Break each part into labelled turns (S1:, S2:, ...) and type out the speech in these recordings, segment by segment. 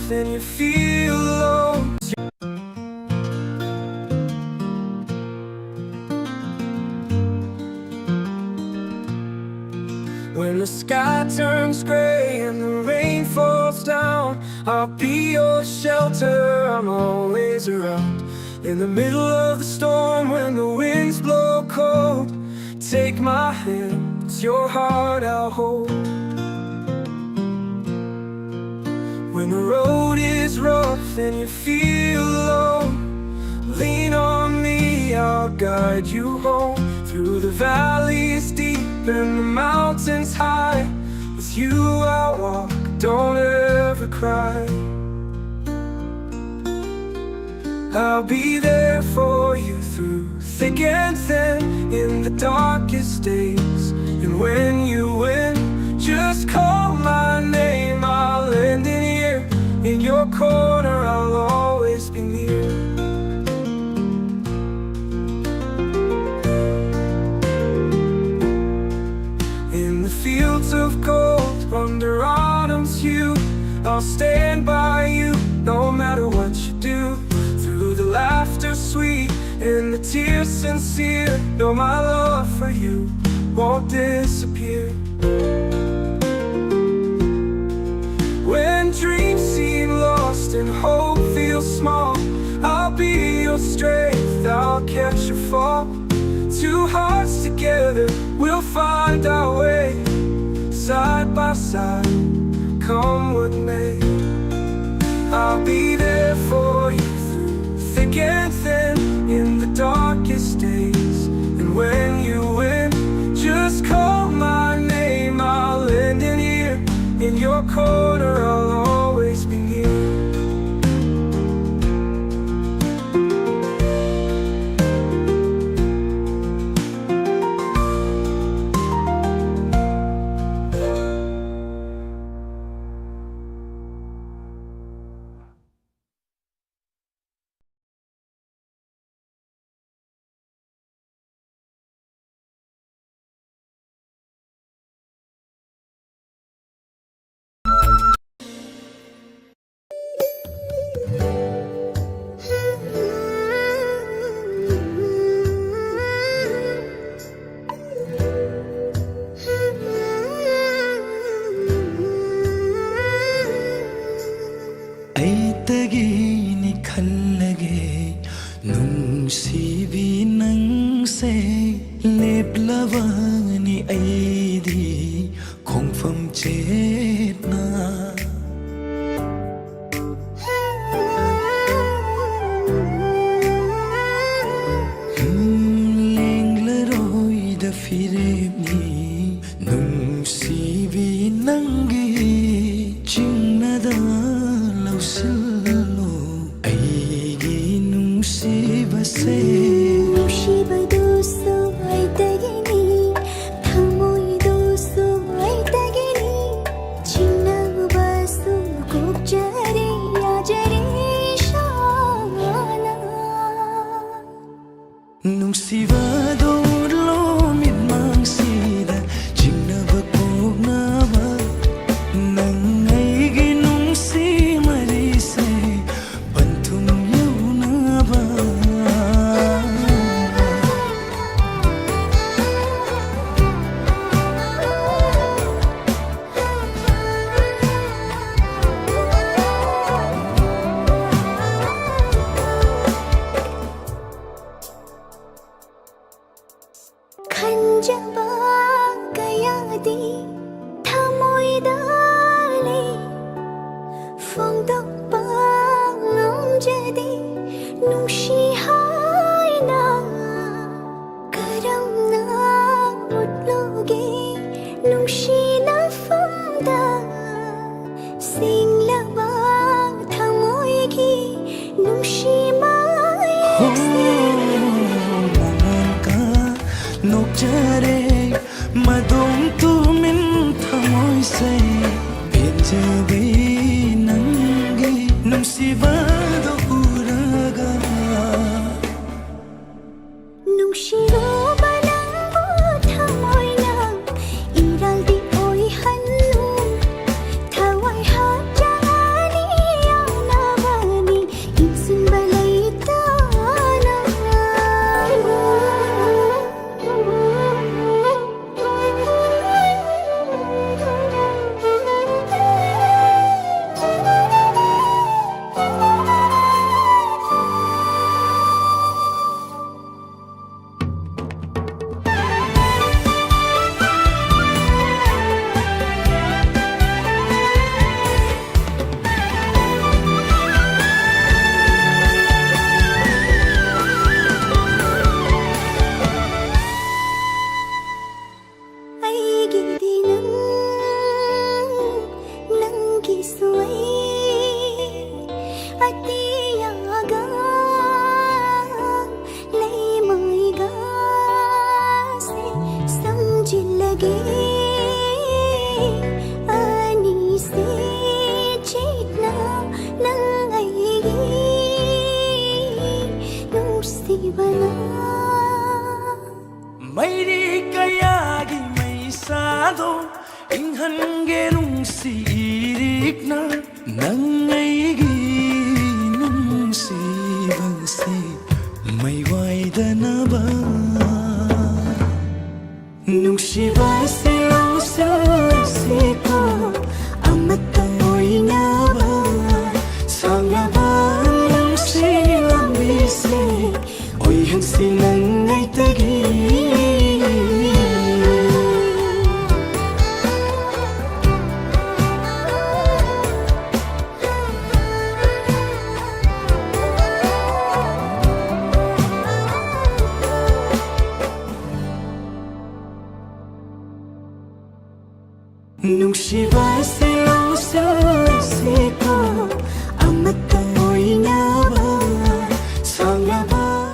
S1: rough and you feel alone. When the sky turns gray and the rain falls down, I'll be your shelter, I'm always around. In the middle of the storm when the winds blow cold, take my hand, it's your heart I'll hold. When the road is rough and you feel alone, lean on me, I'll guide you home. Through the valleys deep and the mountains high, with you I'll walk, don't ever cry. I'll be there for you through thick and thin, in the darkest days. And when you win, just call my name, I'll lend an ear. In your corner I'll always be near. In the fields of gold, under autumn's hue, I'll stand by you, no matter what you do. Through the laughter sweet and the tears sincere, know my love for you won't disappear. When dreams seem lost and hope feels small, I'll be your strength, I'll catch your fall. Two hearts together, we'll find our way, side by side, come what may. I'll be there for you through thick and thin, in the darkest days. And when you win, just call my name, I'll lend an ear. In your corner I'll always be near. Mayri kayagi may sado inghange nungsirik na nangaigi nungsibangsi may waidanaba nungsiba silang sa siko amatang oinaba sangaban nungsilang bisi oihan silang ngay tagi Nungsiba silang sa siko amatang oinaba sangaban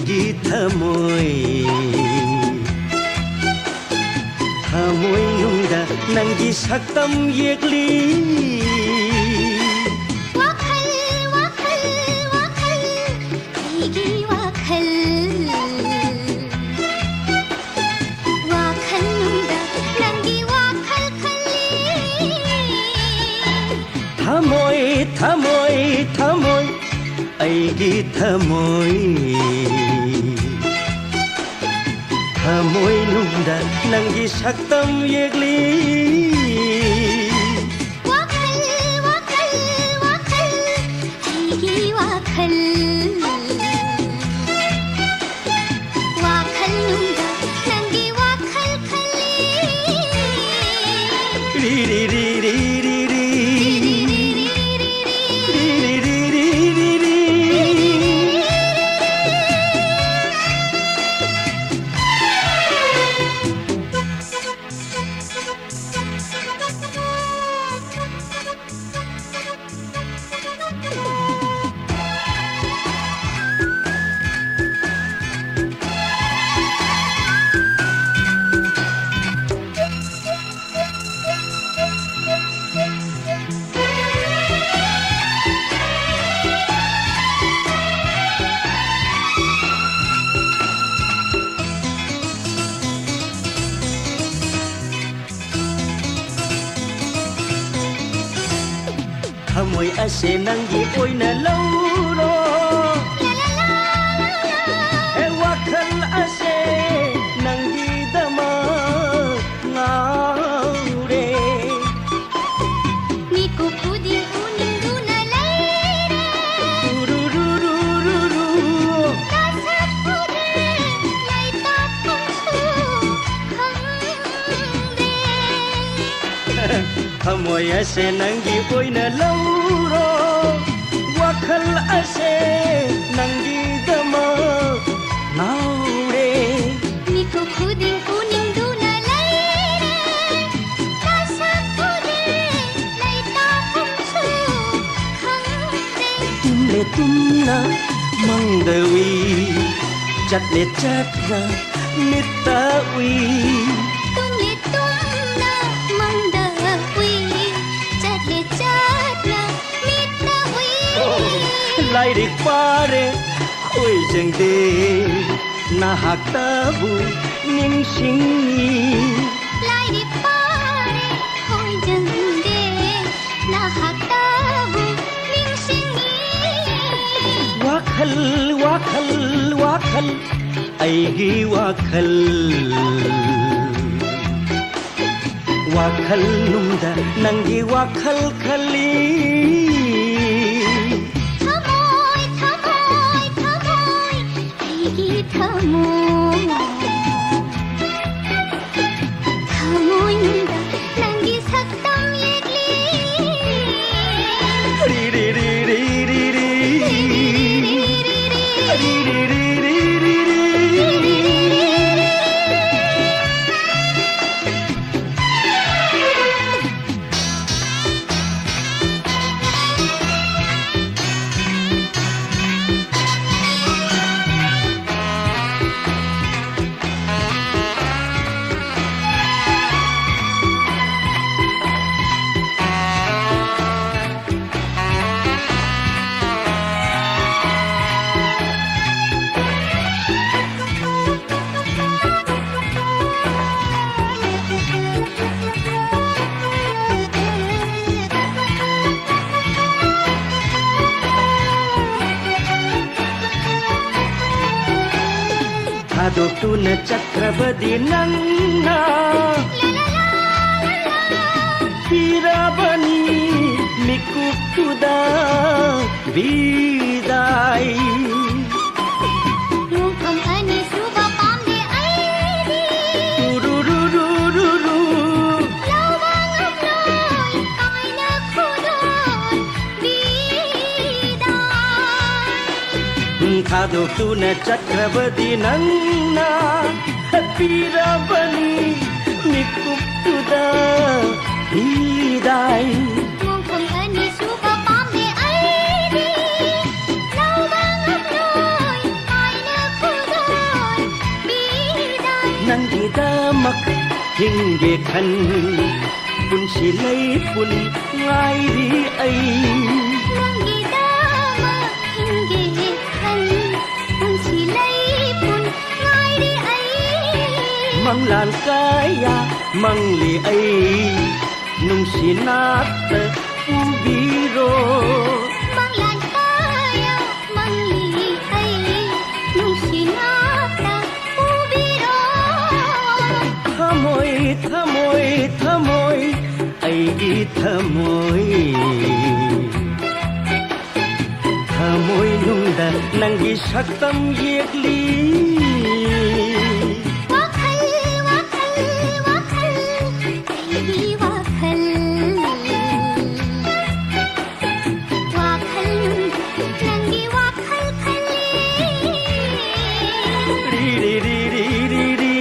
S2: ꯑꯩꯒꯤ ꯊꯃꯣꯏ ꯊꯃꯣꯏꯅꯨꯡꯗ ꯅꯪꯒꯤ ꯁꯛꯇꯝ ꯌꯦꯛꯂꯤ
S3: 와칼 와칼 와칼 이기 와칼 와칼눈다 난기 와칼 칼리ꯊꯃꯣꯏꯊꯃꯣꯏ
S2: ꯊꯃꯣꯏ ꯑꯩꯒꯤ ꯊꯃꯣꯏ ꯊꯃꯣꯏꯅꯨꯡꯗ ꯅꯪꯒꯤ ꯁꯛꯇꯝ ꯌꯦꯛꯂꯤ
S3: 와칼 와칼 와칼 이기 와칼 와칼눈다 난기 와칼 칼리
S2: 리리리리리리 ꯊꯃꯣꯏ ꯑꯁꯦ ꯅꯪꯒꯤ ꯑꯣꯏꯅ ꯂꯧꯔꯣ ꯋꯥꯈꯜ ꯑꯁꯦ ꯅꯪꯒꯤꯗꯃꯛ ꯉꯥꯎꯔꯦ
S3: 미국 부디 우닝두나 레이레
S2: 우루루루루루
S3: 나사푸들 라이다 펑수 헝데
S2: ꯊꯃꯣꯏ ꯑꯁꯦ ꯅꯪꯒꯤ ꯑꯣꯏꯅ ꯂꯧꯔꯣ ꯋꯥꯈꯜ ꯑꯁꯦ ꯅꯪꯒꯤꯗꯃꯛ ꯉꯥꯎꯔꯦ
S3: 미국 부디 우닝두나 레이레 나사푸들 라이다 펑수 헝데
S2: tumle tumna mangdawi chatle chatra nitawi
S3: tumle tumna mangdawi chatle chatra mitawi
S2: lairik pare khoi jengde nahak tabu ningsingni
S3: 라이리 빠레 호이정데 나학다부 밍싱이
S2: wakhal wakhal wakhal aigi wakhal wakhal nungda nangi wakhal khali
S3: 타모이 타모이 타모이 아이기 타모이 타모이는다 난기 삭담 예글리
S2: Adoptuna Chakrabadi Nanna Hirabani Mikukuda Vidai
S3: 용품 안에 수박 밤에 아이디
S2: Urururururu
S3: 라우방 없노이 까이나 쿠돈 비다
S2: Adoptuna Chakrabadi Nanna Hirabani Mikukuda Vidai
S3: 용품 안에 수박 밤에 아이디 라우방 없노이 까이나 쿠돈
S2: hinge khan pun si lay pun ngai ri ai
S3: Nangi dama hinge khan pun silai pun ngai ri ai
S2: mang lan kaya mang li ai nung si nat u biro
S3: mang lan kaya mang li ai nung sinata ubiro
S2: thamoi thamoi thamoi ai gi thamoi thamoi nungda nangi saktam yekli
S3: wakhal wakhal wakhal ai wakhal wakhal nangi wakhal khali
S2: ri ri ri ri ri ri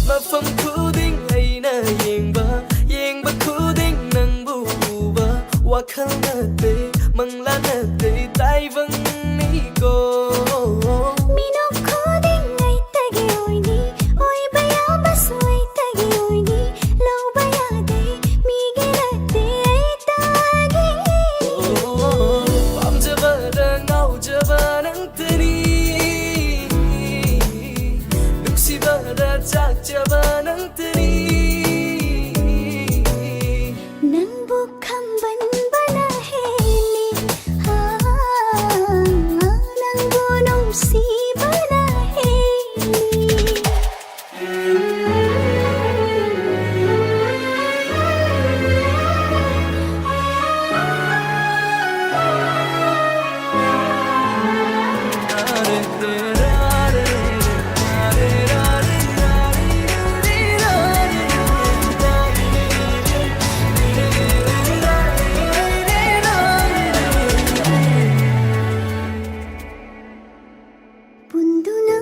S1: Mafam khuding aina yengba khuding nang buba wakhal na te mangla na te tai vang ni ko
S3: minok khoding ai tagi oini oi baya bas oi tagi oini lo baya de mi gelate ai tagi
S1: pam jaba da ngau jaba nang tani nuksi ba da chak jaba nang tani
S3: nang bukham ban bana heli ha nang bunong si bana heli Punduna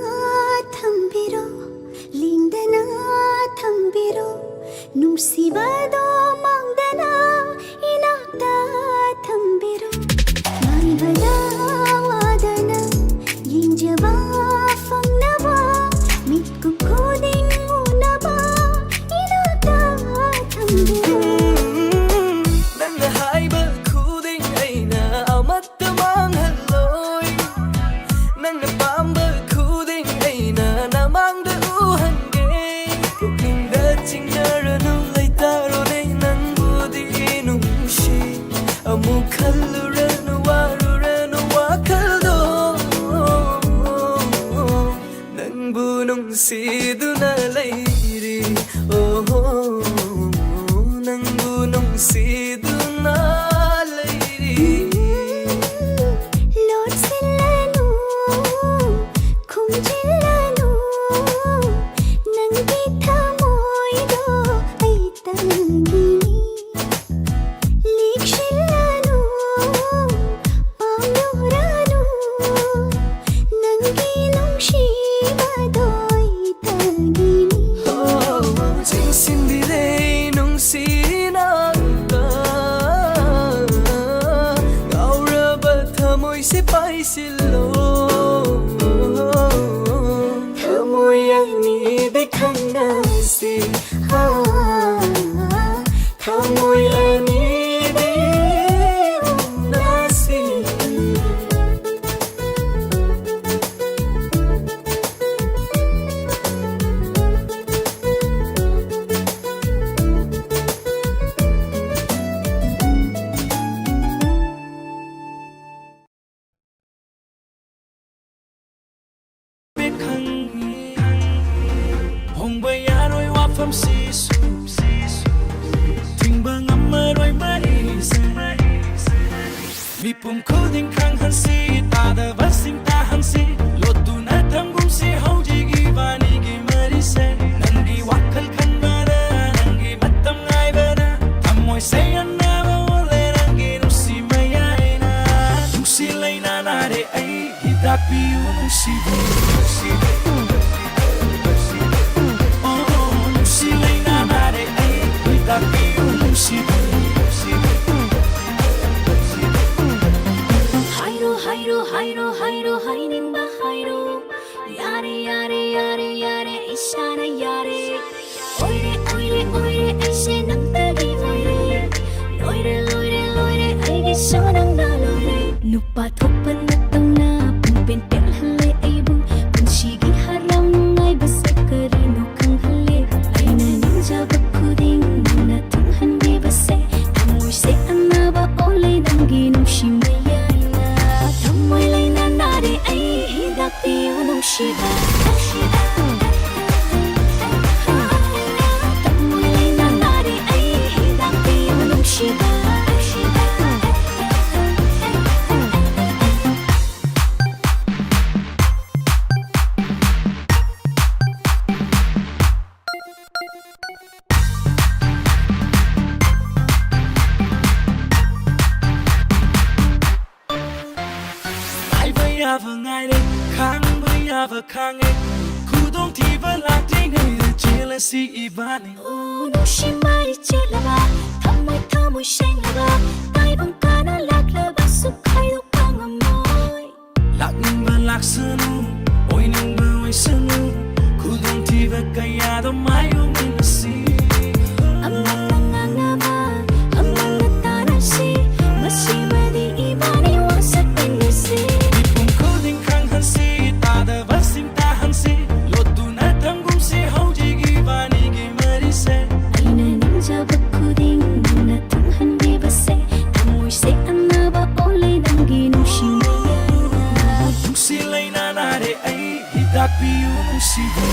S3: thambiro lingdana thambiro nungsibado mangdana inakta thambiro maribada ꯍꯥꯏꯕ ꯐꯪꯅꯕ ꯃꯤꯠꯀꯨꯞ ꯈꯨꯗꯤꯡ ꯎꯅꯕ ꯏꯅꯥꯛꯇ ꯊꯝꯕꯤꯌꯨ
S1: ꯅꯪꯅ ꯍꯥꯏꯕ ꯈꯨꯗꯤꯡ ꯑꯩꯅ ꯑꯃꯠꯇ ꯃꯥꯡꯍꯜꯂꯣꯏ ꯅꯪꯅ ꯄꯥꯝꯕ ꯈꯨꯗꯤꯡ ꯑꯩꯅ ꯅꯃꯥꯡꯗ ꯎꯍꯟꯒꯦ ꯄꯨꯛꯅꯤꯡꯗ ꯆꯤꯡꯅꯔꯅꯨ ꯂꯩꯇꯥꯔꯣꯅꯦ ꯅꯪꯕꯨꯗꯤ ꯅꯨꯡꯁꯤ ꯑꯃꯨꯛ ꯈꯜꯂꯨꯔꯅꯨ ꯋꯥꯔꯨꯔꯅꯨ ꯋꯥꯈꯜꯗꯣ ꯅꯪꯕꯨ ꯅꯨꯡꯁꯤꯗꯨꯅ ꯂꯩꯔꯤ ꯅꯪꯕు ꯅꯨꯡꯁꯤꯗꯨꯅ ꯂꯩꯔꯤ
S3: ꯂꯣꯠꯁꯤꯜꯂꯅꯨ ꯈꯨꯝꯖꯤꯜꯂꯅꯨ ꯅꯪꯒꯤ ꯊꯃꯣꯏꯗꯣ ꯑꯩ ꯇꯪꯒꯤꯅꯤ ꯂꯦꯛꯁꯤꯜꯂꯅꯨ ꯄꯥꯝꯂꯨꯔꯅꯨ ꯅꯪꯒꯤ ꯅꯨꯡꯁꯤꯕꯗꯣ ꯑꯩ ꯇꯪꯒꯤꯅꯤ
S1: ꯆꯤꯡꯁꯤꯟꯕꯤꯔꯦ ꯅꯨꯡꯁꯤꯅꯕ ꯉꯥꯎꯔꯕ ꯊꯃꯣꯏꯁꯦ ꯄꯥꯏꯁꯤꯜꯂꯣ ꯊꯃꯣꯏ ꯑꯅꯤꯗꯤ ꯈꯪꯅꯁꯤ ꯊꯃꯣꯏ ꯑꯅꯤꯗꯤ ꯎꯅꯁꯤ ꯍꯣꯡꯕ ꯌꯥꯔꯣꯏ ꯋꯥꯐꯝꯁꯤꯁꯨ ꯊꯤꯡꯕ ꯉꯝꯃꯔꯣꯏ ꯃꯔꯤꯁꯦ ꯃꯤꯄꯨꯝ ꯈꯨꯗꯤꯡ ꯈꯪꯍꯟꯁꯤ ꯇꯥꯗꯕꯁꯤꯡ ꯇꯥꯍꯟꯁꯤ ꯂꯣꯠꯇꯨꯅ ꯊꯝꯒꯨꯝꯁꯤ ꯍꯧꯖꯤꯛ ꯏꯕꯥꯅꯤꯒꯤ ꯃꯔꯤꯁꯦ ꯅꯪꯒꯤ ꯋꯥꯈꯜ ꯈꯟꯕꯗ ꯅꯪꯒꯤ ꯃꯇꯝ ꯉꯥꯏꯕꯗ ꯊꯝꯃꯣꯏꯁꯦ ꯑꯅꯥꯕ ꯑꯣꯜꯂꯦ ꯅꯪꯒꯤ ꯅꯨꯡꯁꯤ ꯃꯌꯥꯏꯅ ꯅꯨꯡꯁꯤ ꯂꯩꯅꯥ ꯅꯥꯔꯦ ꯑꯩ ꯍꯤꯗꯥꯛ ꯄꯤꯌꯨ ꯅꯨꯡꯁꯤꯕ ꯅꯨꯡꯁꯤ ꯂꯩꯅꯥ ꯅꯥꯔꯦ ꯑꯩ ꯍꯤꯗꯥꯛ ꯄꯤꯌꯨ ꯅꯨꯡꯁꯤꯕ
S3: 하이로 하이로 하이로 하이로 하이닝바 하이로 야래 야래 야래 야래 이샤나 야래 오이레 오이레 오이레 아이세 낭따기 오이레 로이레 로이레 로이레 알겠어 낭나 로이레 누빠 토ppen 나땅나 punpen 텔할래 아이부 punshigi haram ngai basa karino khanghalle aina ninjaba khuding nana thunghange base thamoi se anaba olai nangi nungshimaya thamoi laina nare ai hidak piu nungsiba thamoi laina nare ai hidak piu nungsiba
S1: ꯌꯥꯕ ꯉꯥꯏꯔꯦ ꯈꯥꯡꯕ ꯌꯥꯕ ꯈꯥꯡꯉꯦ ꯈꯨꯗꯣꯡꯊꯤꯕ ꯂꯥꯛꯇ꯭ꯔꯤꯉꯩꯗ ꯆꯦꯜꯂꯁꯤ ꯏꯕꯥꯅꯤ
S3: ꯅꯨꯡꯁꯤ ꯃꯔꯤ ꯆꯦꯜꯂꯕ ꯊꯃꯣꯏ ꯊꯃꯣꯏ ꯁꯦꯡꯂꯕ ꯇꯥꯏꯕꯪ ꯀꯥꯅ ꯂꯥꯛꯂꯕꯁꯨ ꯈꯥꯏꯗꯣꯛꯄ ꯉꯝꯃꯣꯏ
S1: ꯂꯥꯛꯅꯤꯡꯕ ꯂꯥꯛꯁꯅꯨ ꯑꯣꯏꯅꯤꯡꯕ ꯑꯣꯏꯁꯅꯨ ꯈꯨꯗꯣꯡꯊꯤꯕ ꯀꯌꯥꯗꯣ ꯃꯥꯌꯣꯛꯃꯤꯟꯅꯁꯤ
S3: ꯑꯃꯅ ꯉꯥꯡꯅꯕ ꯑꯃꯅ ꯇꯥꯟꯅꯁꯤ ꯃꯁꯤꯃꯗꯤ ꯏꯕꯥꯅꯤ ꯋꯥꯁꯛꯃꯤꯟꯅꯁꯤ
S1: ꯃꯤꯄꯨꯝ ꯈꯨꯗꯤꯡ ꯈꯪꯍꯟꯁꯤ ꯇꯥꯗꯕꯁꯤꯡ ꯇꯥꯍꯟꯁꯤ ꯂꯣꯠꯇꯨꯅ ꯊꯝꯒꯨꯝꯁꯤ ꯍꯧꯖꯤꯛ ꯏꯕꯥꯅꯤꯒꯤ ꯃꯔꯤꯁꯦ
S3: ꯑꯩꯅ ꯅꯤꯡꯖꯕ ꯈꯨꯗꯤꯡ ꯅꯪꯅ ꯊꯨꯡꯍꯟꯕꯤꯕꯁꯦ ꯊꯃꯣꯏꯁꯦ ꯑꯅꯥꯕ ꯑꯣꯜꯂꯦ ꯅꯪꯒꯤ ꯅꯨꯡꯁꯤꯕ
S1: ꯅꯨꯡꯁꯤ ꯂꯩꯅꯥ ꯅꯥꯔꯦ ꯑꯩ ꯍꯤꯗꯥꯛ ꯄꯤꯌꯨ ꯅꯨꯡꯁꯤꯕ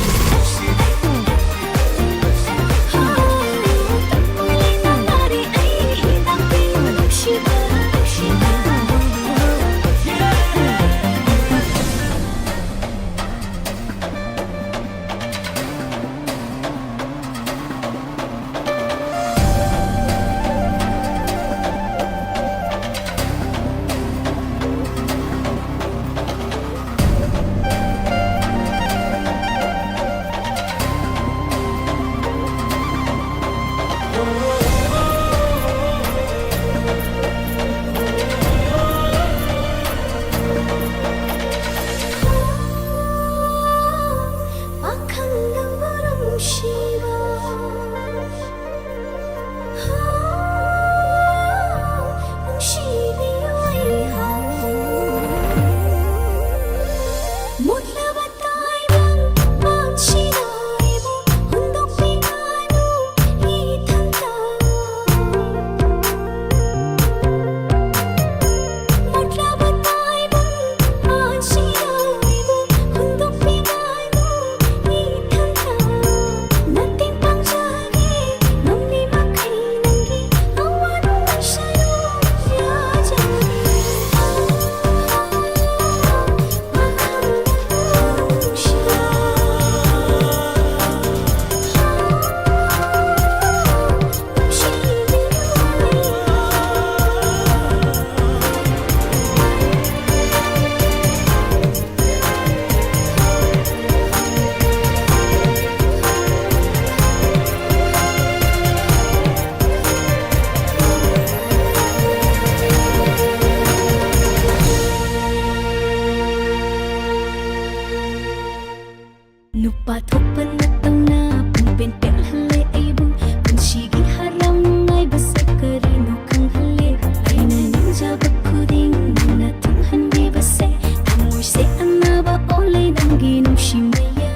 S3: Lupa thopan na tau na Pumpen pel hale ay bu Kunshigi haram ngay basa karino kang hale Ay na ninja bakuding Nuna tung handi base Amoy se anaba olay nang ginong shimaya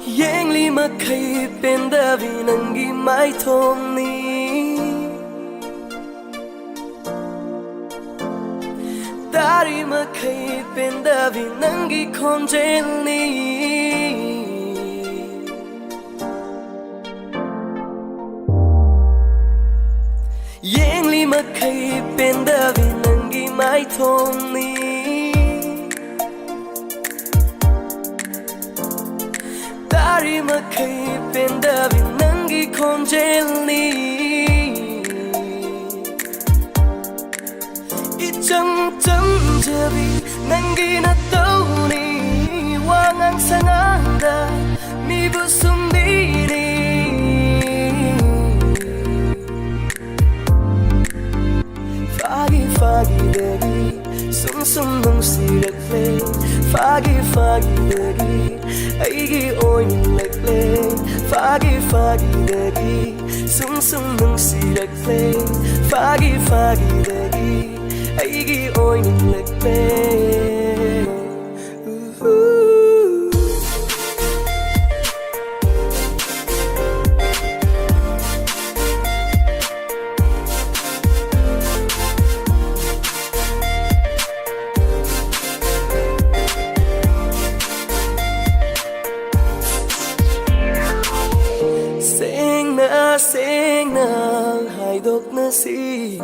S4: Yang lima kay pendavi nangi mai thom ni Dari ma kay pendavi nangi konjel ni Yang lima kay pendavi nangi mai thom ni Dari makai pendavi nangi konjel ni Ichang chang jabi nangi na tau ni Wangang sanganda mi busum diri Fagi fagi dari sum sum nung sirakle Fagi fagi dari Aigi oi lagle Fagi fagi dari Sum sum nung sirakle Fagi fagi dari Aigi oi lagle Seng na hai dok na si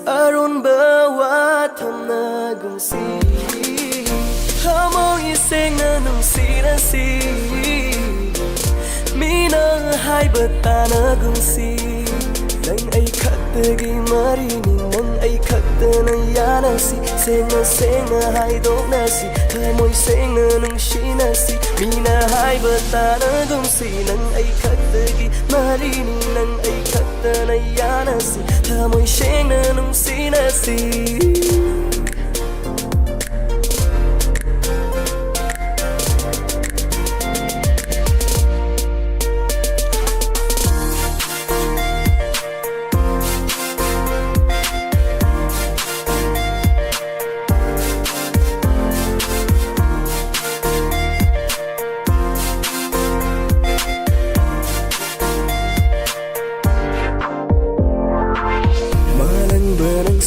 S4: Aron bawa tham na gung si Hamo i seng na nung si na si Mi na hai bata na gung si Nang ay kattagi marini Nang ay katta na yana si Seng na hai dok na si Hamo i seng na nung si na si Mi na hai bata na gung si Nang ay kattagi marini Nang ay katta na yana si Hamo i seng na nung si na si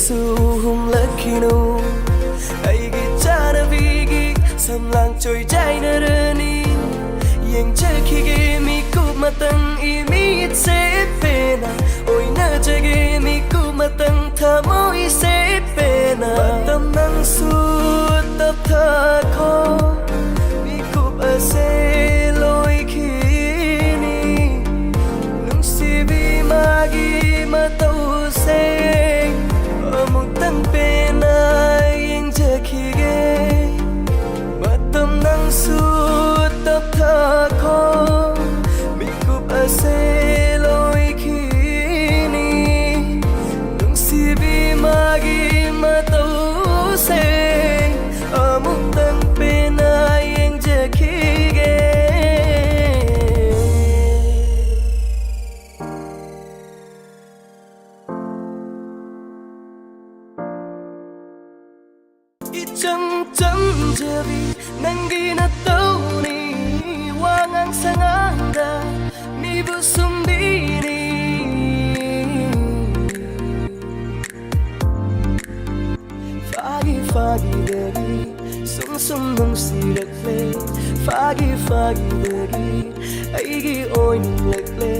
S4: Suhum lakino Aigi chana vigi Samlang choy jai na rani Yang chakige mi kup matang imi it se pena Oi na jage mi kup matang thamo i se pena Matam nang su tap tha ko Mi kup ase loi kini Nung si bi magi matau se Amutang pena yang jakige Matam nang su tap tha ko Mikup ase loi kini Nung si bi magi matau se Amutang pena yang jakige Ichang chang jabi nangi na tau ni Wangang sanganda mi busum diri Fagi fagi dari Sum sum nung sirakle Fagi fagi dari Aigi oi lagle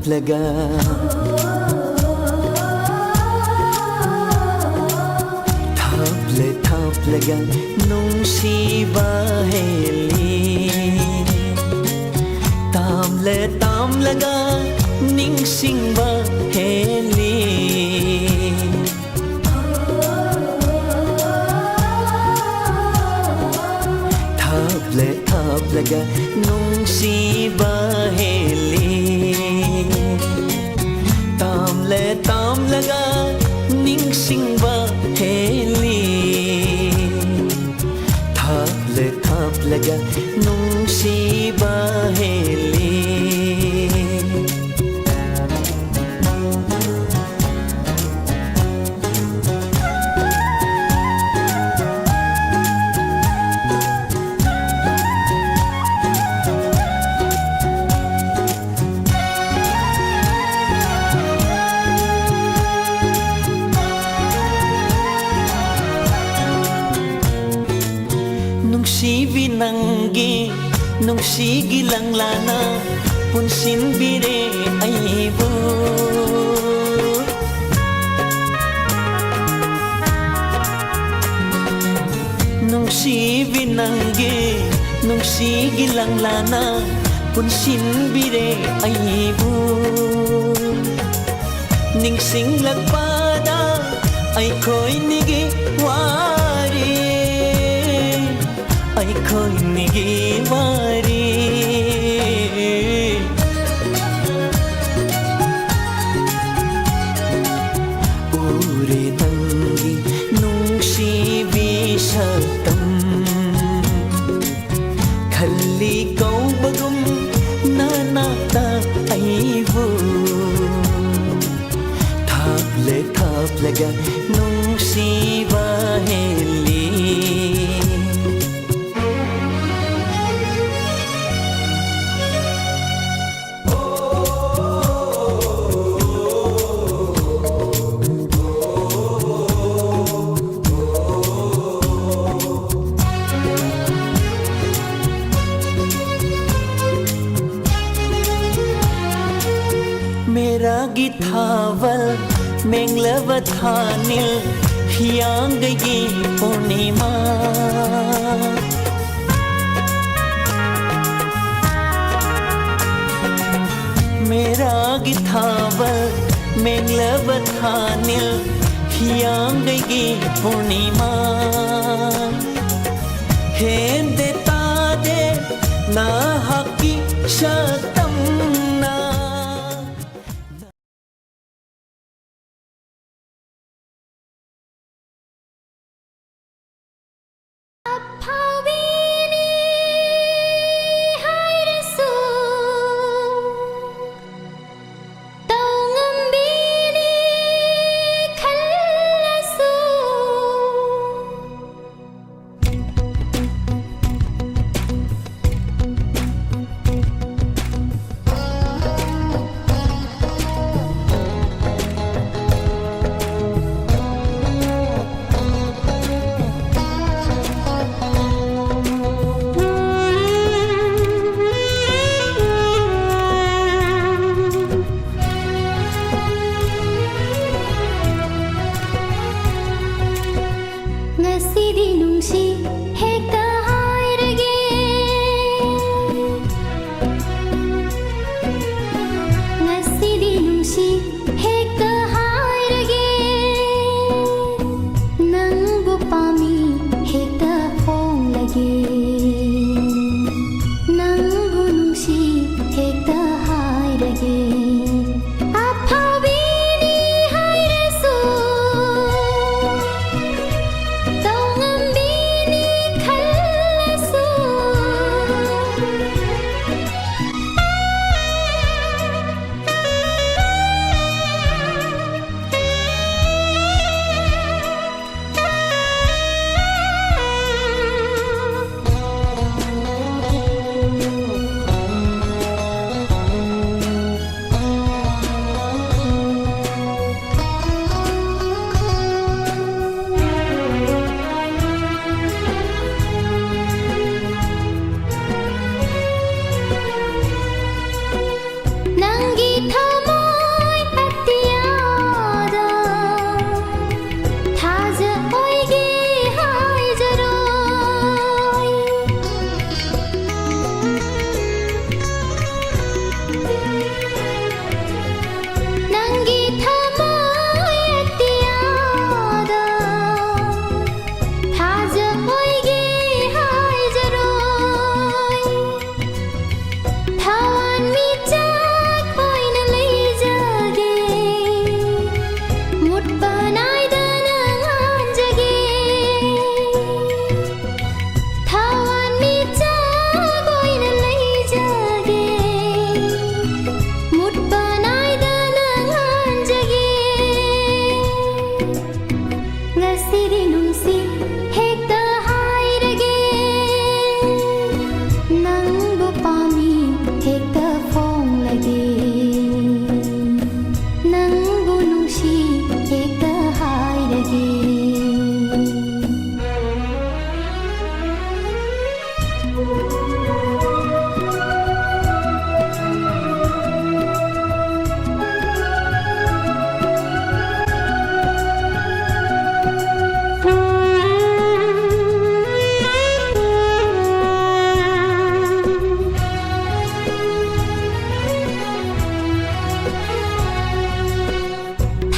S4: ꯊꯥꯞꯂꯒ ꯊꯥꯞꯂꯦ ꯊꯥꯞꯂꯒ ꯅꯨꯡꯁꯤꯕ ꯍꯦꯜꯂꯤ ꯇꯥꯝꯂꯦ ꯇꯥꯝꯂꯒ ꯅꯤꯡꯁꯤꯡꯕ ꯍꯦꯜꯂꯤ ꯊꯥꯞꯂꯦ ꯊꯥꯞꯂꯒ ꯅꯨꯡꯁꯤꯕ ꯍꯦꯜꯂꯤ ꯇꯥꯝꯂꯦ ꯇꯥꯝꯂꯒ ꯅꯤꯡꯁꯤꯡꯕ ꯍꯦꯜꯂꯤ ꯊꯥꯞꯂꯦ ꯊꯥꯞꯂꯒ ꯅꯨꯡꯁꯤꯕ ꯍꯦꯜꯂꯤ ꯅꯨꯡꯁꯤꯕꯤ ꯅꯪꯒꯤ ꯅꯨꯡꯁꯤꯒꯤ ꯂꯪꯂꯥꯅ ꯄꯨꯟꯁꯤꯟꯕꯤꯔꯦ ꯑꯩꯕꯨ ꯅꯨꯡꯁꯤꯕꯤ ꯅꯪꯒꯤ ꯅꯨꯡꯁꯤꯒꯤ ꯂꯪꯂꯥꯅ ꯄꯨꯟꯁꯤꯟꯕꯤꯔꯦ ꯑꯩꯕꯨ ꯅꯤꯡꯁꯤꯡꯂꯛꯄꯗ ꯑꯩꯈꯣꯏꯅꯤꯒꯤ ꯋꯥꯔꯤ ꯑꯩꯈꯣꯏꯅꯤꯒꯤ ꯋꯥꯔꯤ ꯎꯔꯦ ꯅꯪꯒꯤ ꯅꯨꯡꯁꯤꯕꯤ ꯁꯛꯇꯝ ꯈꯜꯂꯤ ꯀꯧꯕꯒꯨꯝ ꯅꯅꯥꯛꯇ ꯑꯩꯕꯨ ꯊꯥꯞꯂꯦ ꯊꯥꯞꯂꯒ ꯅꯨꯡꯁꯤꯕ ꯍꯦꯜꯂꯤ मेरागी थावल मेंगलव थानिल हियांगगी पूर्णिमा मेरागी थावल मेंगलव थानिल हियांगगी पूर्णिमा हेंदे तादे ना हकी शतम ना
S3: ꯑꯐꯥꯎꯕꯤꯅꯤ ꯍꯥꯏꯔꯁꯨ ꯇꯧꯉꯝꯕꯤꯅꯤ ꯈꯜꯂꯁꯨ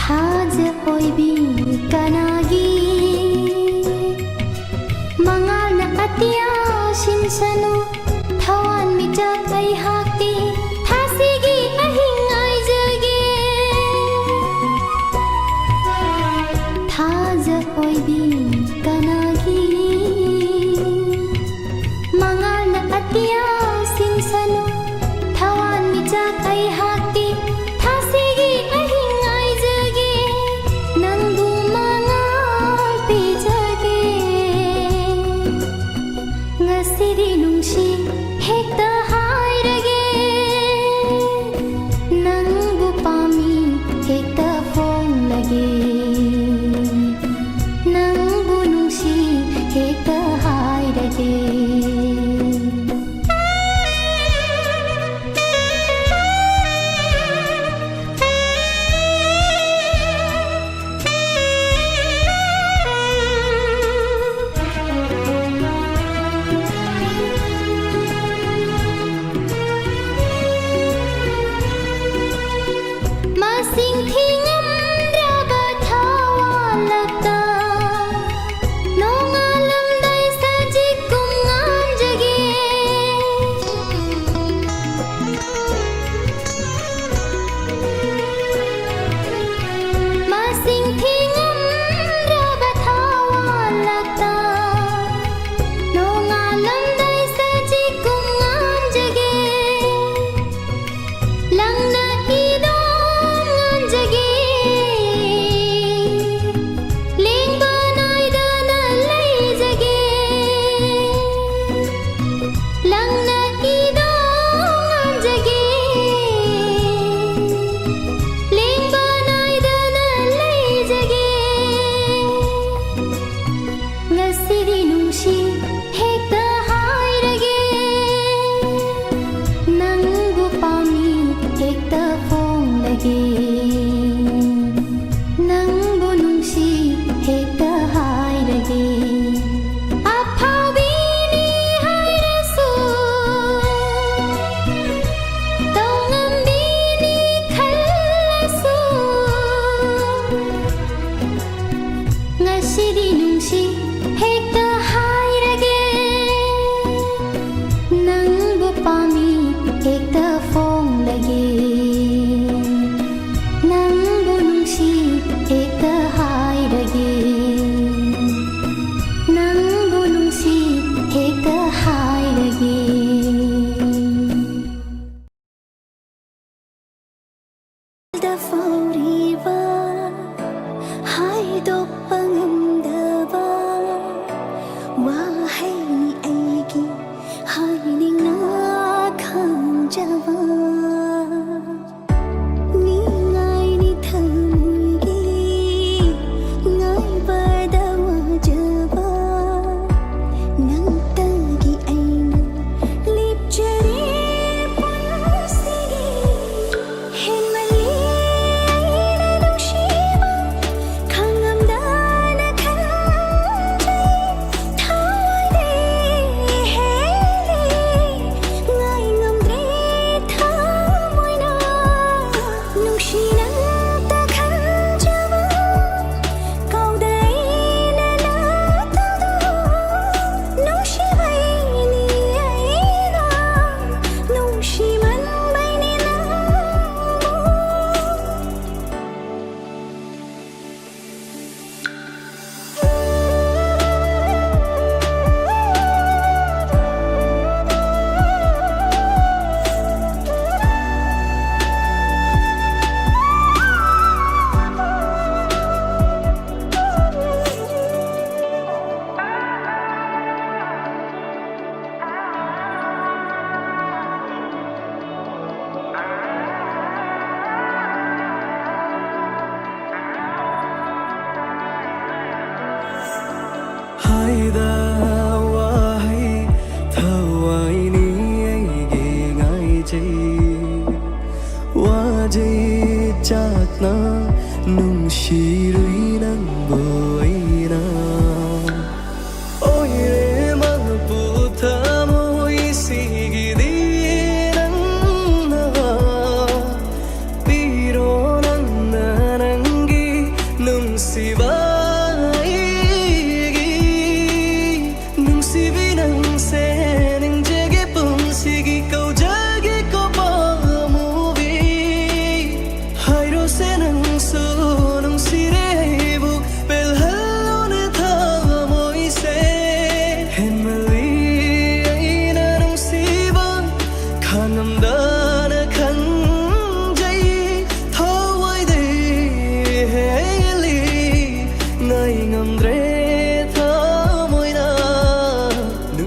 S3: Thaja oibi kanagi mangal na atiya sinsanu thawan mitak ai hakti thasigi ahing ai jage Thaja oibi kanagi mangal na atiya sinsanu thawan mitak ai hakti thasigi ahing ai jage nandu mangal pijage ngasidi nungsi hekta hairage nangbu pami hekta phone lage nangbu nungsi hekta hairage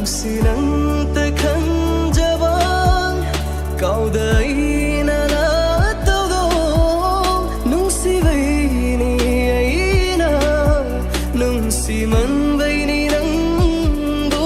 S4: ꯅꯨꯡꯁꯤ ꯅꯪꯇ ꯈꯟꯖꯕ ꯀꯥꯎꯗꯩꯅ ꯇꯧꯗꯣ ꯅꯨꯡꯁꯤꯕꯩꯅꯤ ꯑꯩꯅ ꯅꯨꯡꯁꯤꯃꯟꯕꯩꯅꯤ ꯅꯪꯕꯨ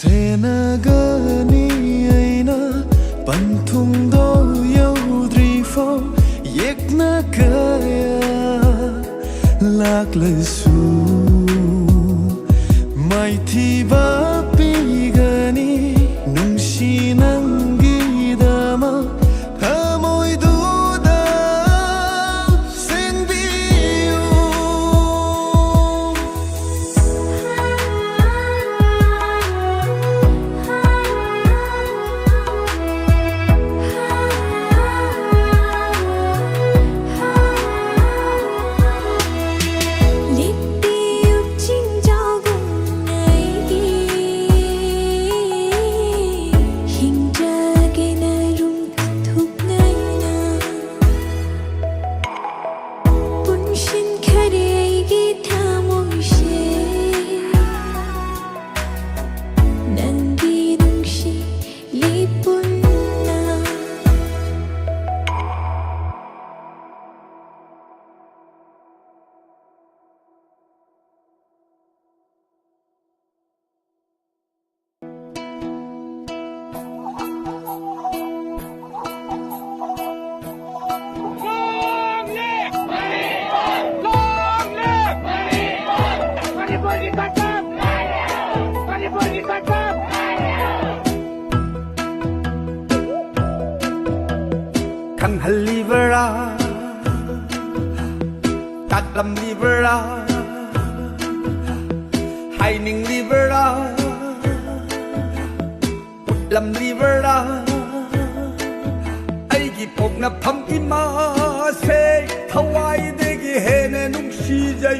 S4: Senagani aina panthungdo yaudrifo yekna kaya laklesu maithiba pigani nungsi nangidama thamoiduda senbiu
S1: Khăn hal libera Tát lâm libera Hai ning libera Ut lâm libera Ai gi pok na pham ki ma se Thawai de gi he ne nung shi jai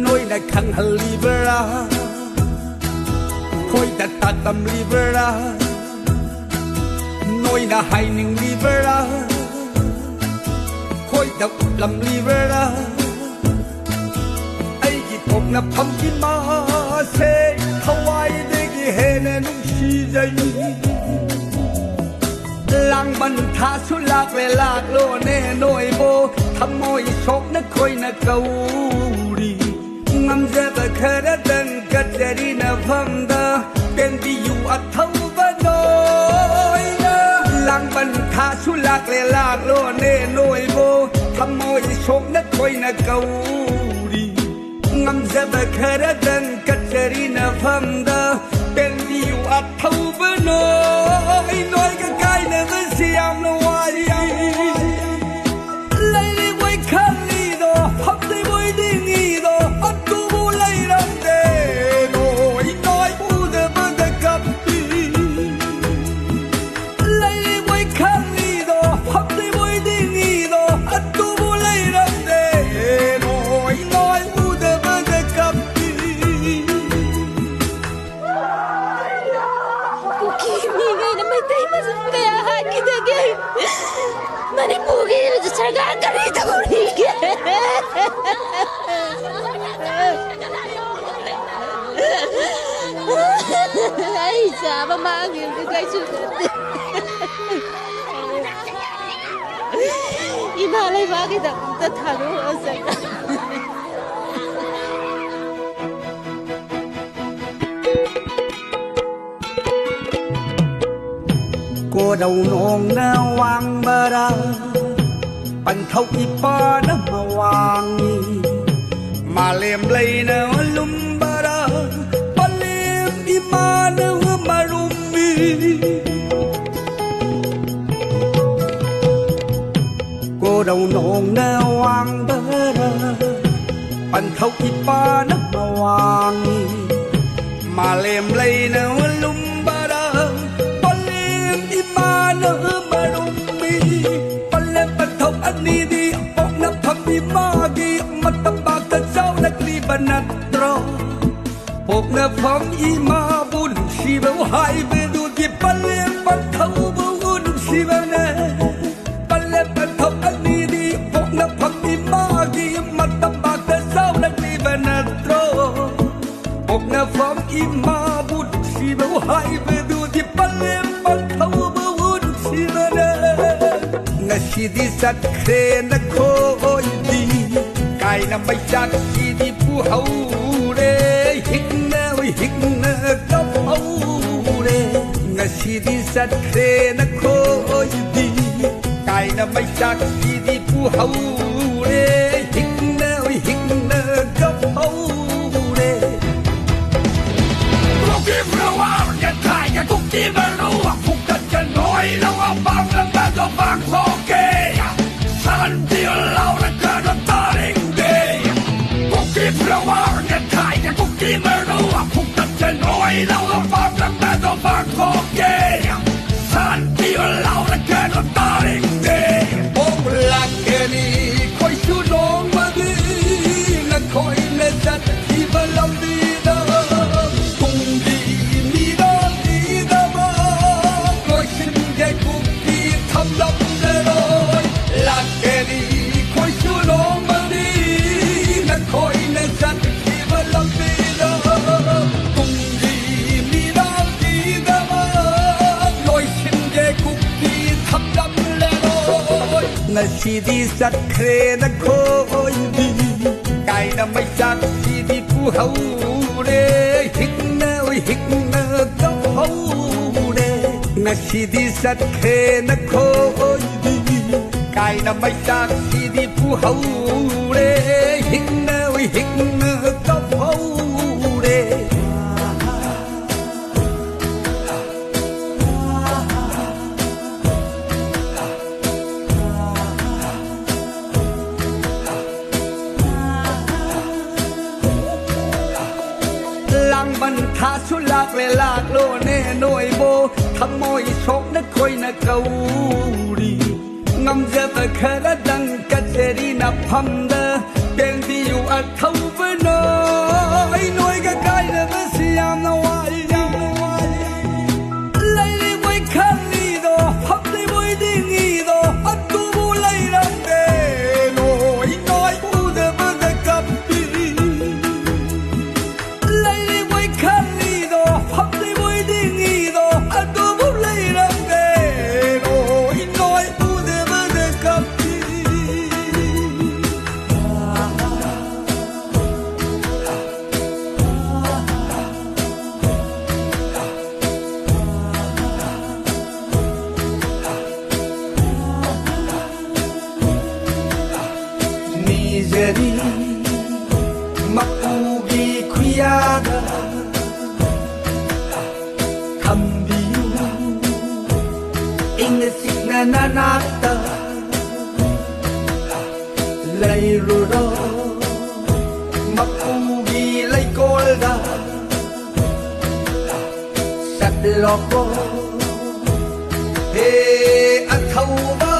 S1: Noi na khăn hal libera Khoi ta ta tâm libera Noi na hai ning libera Khoi ta lâm libera Ai gi pok na pham ki ma se Thawai de gi he ne nung shi jai Lang ban tha su lak le lak lo ne noi bo Tham moi sok na khoi na kau ri Ngam ja ba khara dan kat jari na pham da Bên đi dù ắt thâu và nói Lang ban tha su lạc lệ lạc lô nê nôi vô Thăm môi sốt nát khôi na cầu đi Ngam ra bà khá ra đơn cắt jari na pham da Bên đi dù ắt thâu và nói cái cái này với siam nó hoài Lấy đi quay khăn đi đồ Hấp đi bôi đi nghi đồ Ất tu vô lấy đâm đề Nói u de bơ de cặp đi Lấy đi quay khăn đi đồ Hấp đi bôi đi nghi đồ Ất tu vô lấy đâm đề Nói u de bơ de cặp đi
S3: Kimi na may tayo masakaya kita gay Manipuri na sa sargaan ka rito Rike Ay, sama mangin ka guys Imalay bakit ang tataro sa
S1: Cô đầu nong na wang bara Pan thâu y pa na ma wang ni Ma lem lay na lum bara Pa lem y ma na ma rum mi Cô đầu nong na wang bara Pan thâu y pa na ma wang ni Ma lem lay na lum bara Mana marumi na phong ima bun si bao hai be du di palle pat thau bun si ba ne palle pat thau ani di phong na phong ima gi matam ba te sao na ni ba na tro phong na phong ima bun si bao hai be du di palle pat thau bun si ba ne ngasi di sat kre na khoi di kai na mai sat si di pu hau hikna cấp âu đê ngasi đi sát khe na khôi đi cài na mai sát đi pu hậu đê hikna cấp âu đê cuộc kiếm lâu áo nhận khai cái cuộc kiếm lâu áo cuộc tình chân nói lâu áo băng lên ba do băng khó kê san tiêu lâu là cơ nó ta đến đê cuộc kiếm lâu áo nhận khai cái cuộc kiếm lâu áo nói lâu là băng lên ba do băng khó kê san tiêu lâu là cơ nó ta đến đê bông là kê đi khói chú nón mà đi là khói lên chân khi mà lòng đi đó cùng đi đó mà ngồi xin cái cuộc đi thăm lòng để rồi là kê đi khói chú nón mà đi là khói lên chân khi mà lòng đi đó cùng đi đó mà ngồi xin cái cuộc đi thăm lòng để rồi na si di sat kre na khôi đi cài na mai sat si di pu hậu đê hikna cấp hậu đê na si di sat kre na khôi đi cài na mai sat si di pu hậu đê hikna cấp hậu đê langบันทาสุลากเวลากโลเน่หน่วยโบทำมอยชกนักคอยนักเกาดีงำเจ็บแค่ละดังกัจเจรีนับพัมเดเป็นที่อยู่อัดเท่าเวนอยหน่วยก็ใกล้เดบสยามนวายไล่ไว้คันลีโดพับไล่ไว้ดิ้งอีโดอัดตูบูไล่รังเดหน่อยบูเดบเดกับปีmisery makugi kuyaga kambiu ingesik na nanata lay rudo makugi lay kolda sat loko he athau ba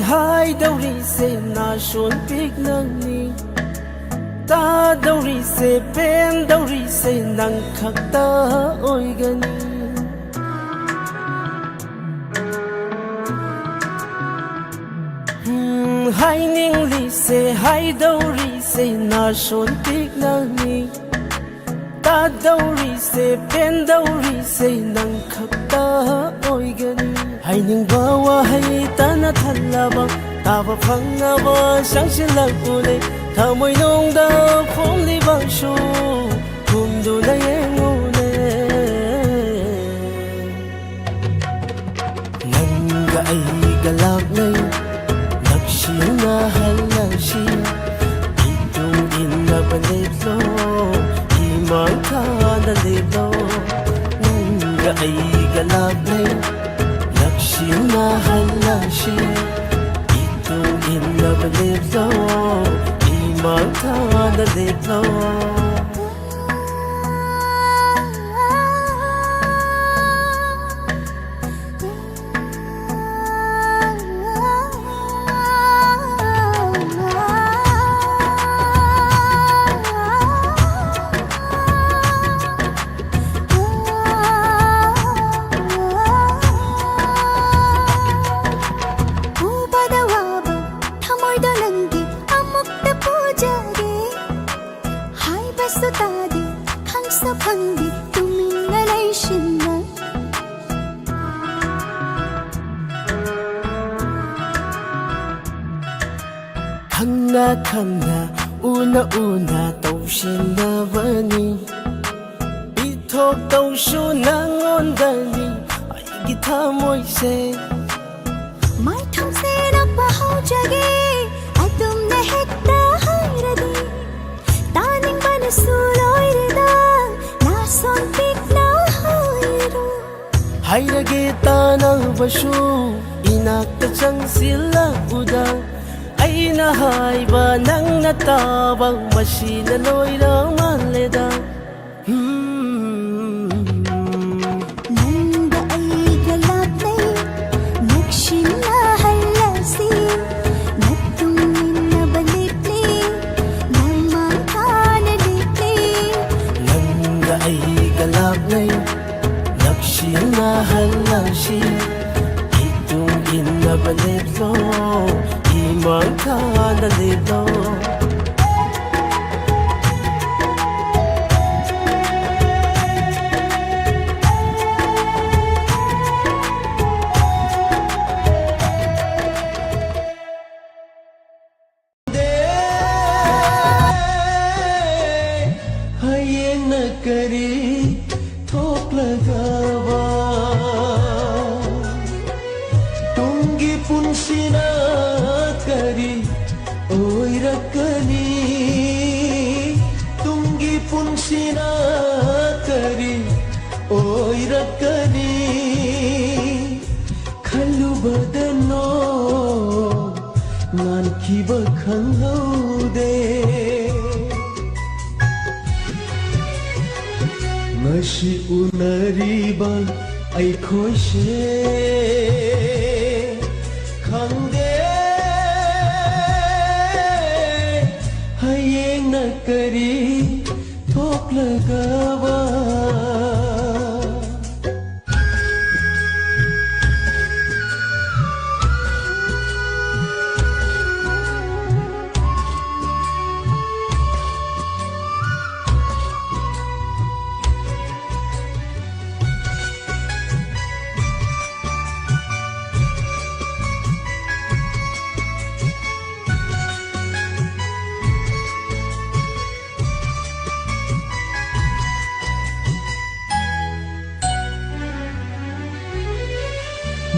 S2: haidaurise na shon pik nangni ta daurise pen daurise nang khakta oigani haining lise haidaurise na shon pik nangni ta daurise pen daurise nang khakta oigani haining bawa hai tana thalaba taba phangaba sangsilakune thamoi nongda phomli bangshu kumdu na yengune nanga ai galak nei nakshi na halashi itung inna banetlo imang ka na leblo nanga ai galak nei na halashi itung inna banetlo imang ka na leblo khangna khangna una una tawshinabani ithok tawshu nangondani aigi thamoi se
S3: mai thong se rakpa haujage atumne hekta hairadi taning ban suloireda na son pik na hairu
S2: hairage tanabashu inakta changsila uda aina haiba nangna taba masina loira maleda
S3: nanga ai galak nei nakshina halasi natung inna banitli namma kana ditli
S2: nanga ai galak nei nakshina halashi itung inna banetlo imang ka na leblo
S4: hayeng na kari thok lagawa tungi punsina kari oi rakani tungi punsina kari oi rakani khalu badano nan kiba khangaude mashi unariba ai khoishe khangde hayeng na kari thok lagawa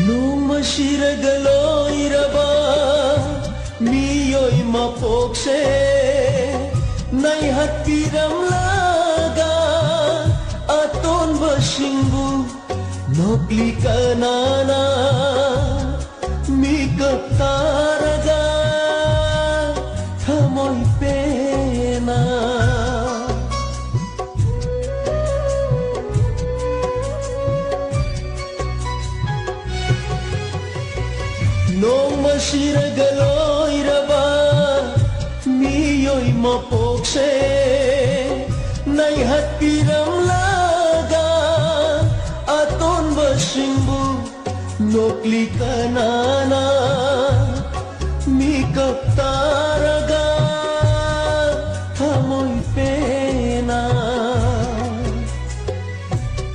S4: numa shiragaloiraba miyoi mapokse nai hatpiram laga aton basingbu nokli kanana mikap taraga thamoi pena noma ꯁꯤꯔꯒꯂꯣꯏꯔꯕ ꯃꯤꯑꯣꯏ ꯃꯄꯣꯛꯁꯦ ꯅꯩꯍꯠꯄꯤꯔꯝꯂꯒ ꯑꯇꯣꯟꯕꯁꯤꯡꯕꯨ ꯅꯣꯛꯂꯤ ꯀꯅꯥꯅ ꯃꯤꯀꯞ ꯇꯥꯔꯒ ꯊꯃꯣꯏ ꯄꯦꯅ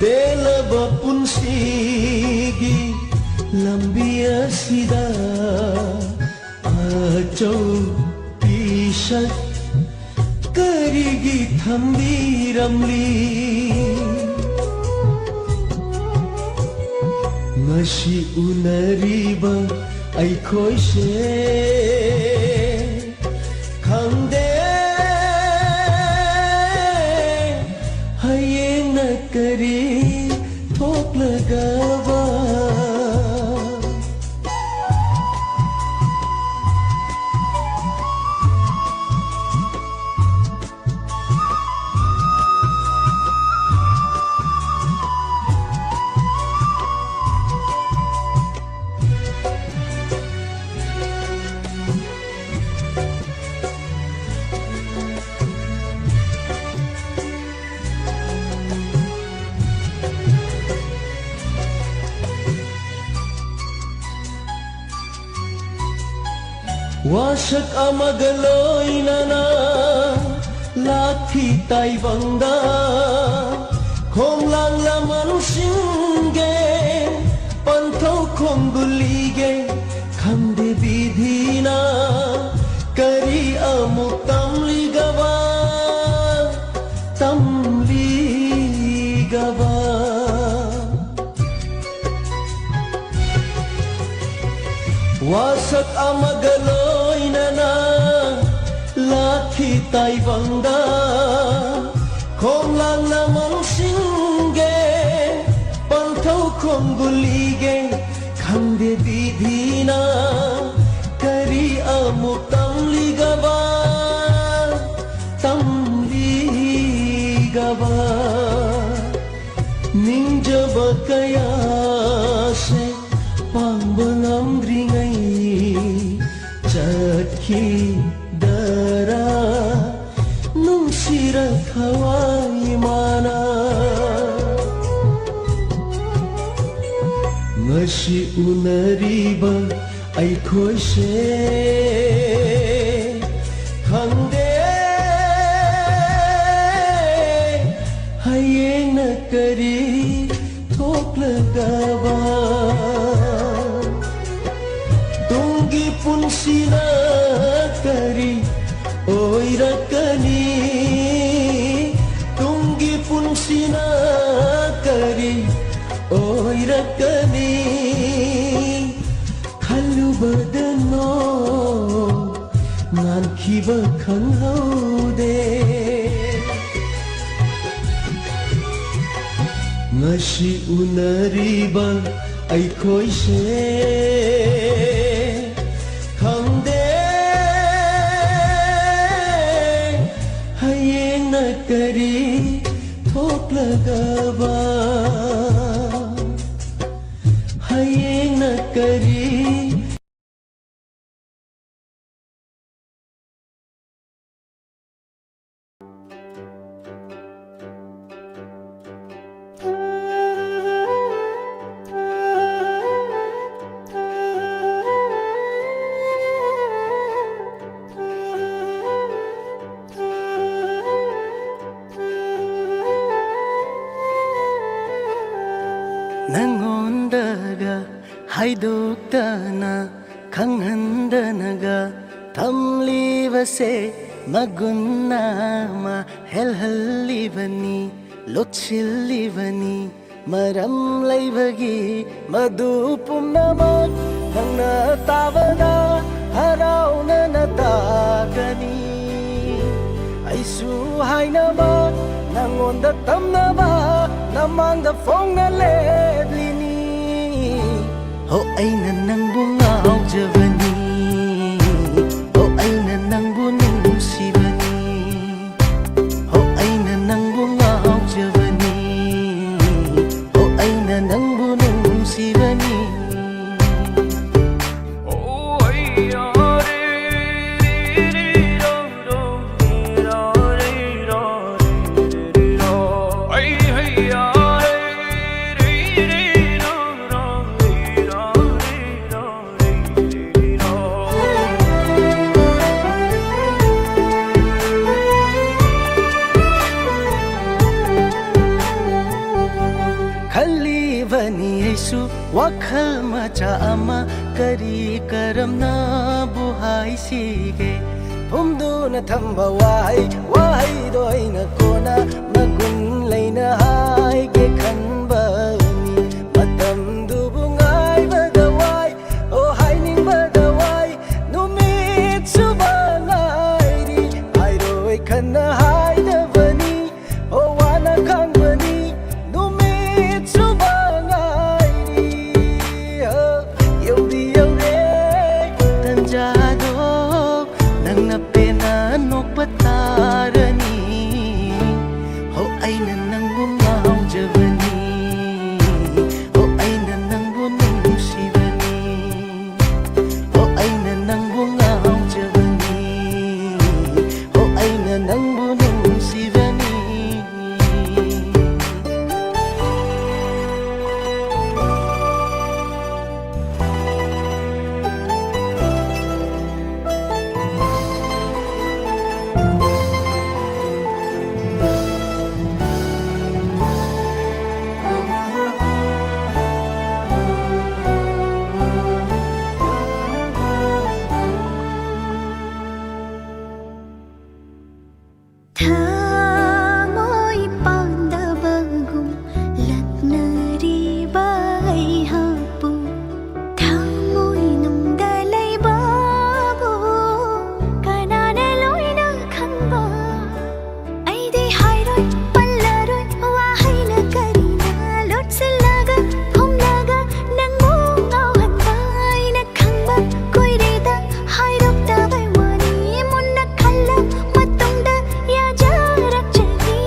S4: ꯇꯦꯜꯂꯕ ꯄꯨꯟꯁꯤꯒꯤ ꯂꯝꯕꯤ ꯑꯁꯤꯗ ꯑꯆꯧ ꯄꯤꯁꯛ ꯀꯔꯤꯒꯤ ꯊꯝꯕꯤꯔꯝꯂꯤ ꯉꯁꯤ ꯎꯅꯔꯤꯕ ꯑꯩꯈꯣꯏꯁꯦ ꯈꯪꯗꯦ ꯍꯌꯦꯡꯅ ꯀꯔꯤ ꯊꯣꯛꯂꯒꯕ wasak amaga loinana lakhi taibangda khonglang laman singe panthau khonggulige khamde bidhina kari amuk tamligaba wasak amagaloinana lakhi taibangda khonglang lamang singe panthau khonggulige khamde bidhina kari amuk tamligaba ningjaba kaya se pangbangamdringai chatki dara nungsira thawai mana ngasi unariba aikhoise khangde hayengna kari thoklagaba punsina kari oirakani tungi punsina kari oirakani khalubadano nankhiba khanghaude ngasi unariba aikhoise kari thoklagaba hayengna kari nangondaga haidoktana khanghandanaga thamlibase magunnama helhallibani lotchillibani maram laibagi madu pumnamak khangna tabada harauna natakani aisu hainama nangonda tamnaba namangda phongna leblini ho aina nangbu ngaujavani ho aina nangbu nungsibani ho aina nangbu ngaujavani ho aina nangbu nungsibani
S1: Oh,
S2: खल्लीबनी ऐसु वखल मचा अमा करी करमना बुहाई सिगे फुमदुना थम्बा वाई दोइना कोना मगुन लैना हाइगे खनबनी मतमदुबु ngaibada wai o hainingबada wai numit suba ngairi airoi khanna haidabani o wana khangbani numit suba ngairi yaudi yaure tanjado nangna pena nokpatarani ho aina nangbu ngaujabani ho aina nangbu nungsibani ho aina nangbu ngaujabani ho aina nangbu nungsibani
S3: Thamoi pandabagum laknariba ai hapu thamoi nungdalai babu kanana loina khanba ai de hairoi pallaroi wahaina karina lotsilaga phumnaga nangbu ngauhanbai na khangba koireda hairok da bai wani munna khalla matungda ya jarakchani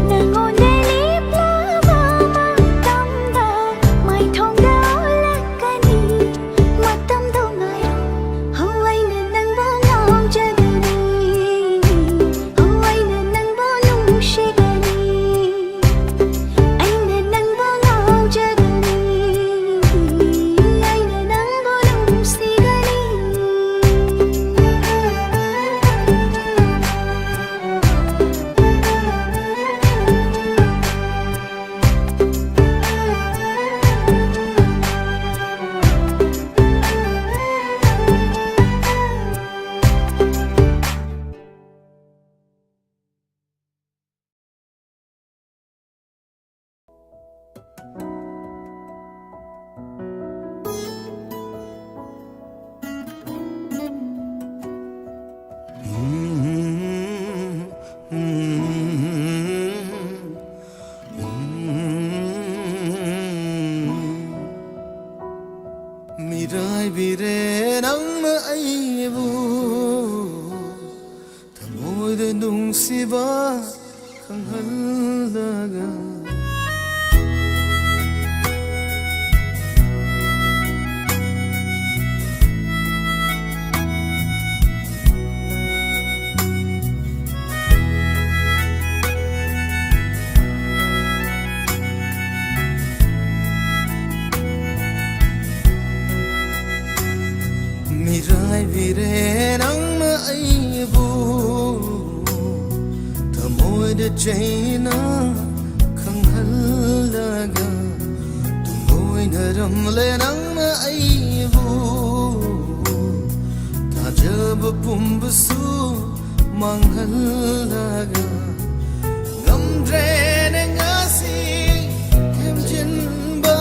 S3: nangoneli plaba matamda mai thongda olakani matamdo ngayo hawaina nangbo ngaujagani hawaina nangbo nungshigani aina nangbo ngaujagani aina nangbo nungsigani
S4: Mirai bire nangna aibu thamoida nungsiba khanghallaga Mirai bire nangna aibu thamoida jaina khanghallaga tumoina ramle nangna aibu tajab pumbusu manghallaga ngamdre ne ngasi hemjinba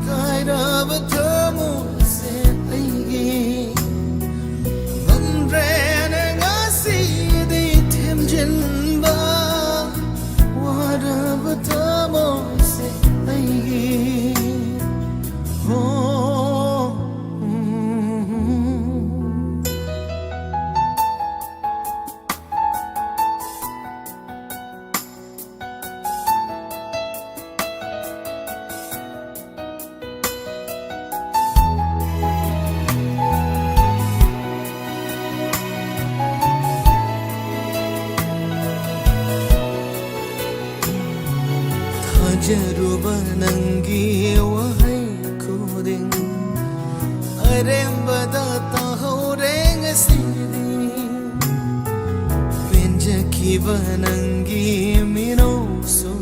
S4: kaira bathamu Jaruba nangi wahai koding arembada tahoreng sidi benja kiba nangi minoso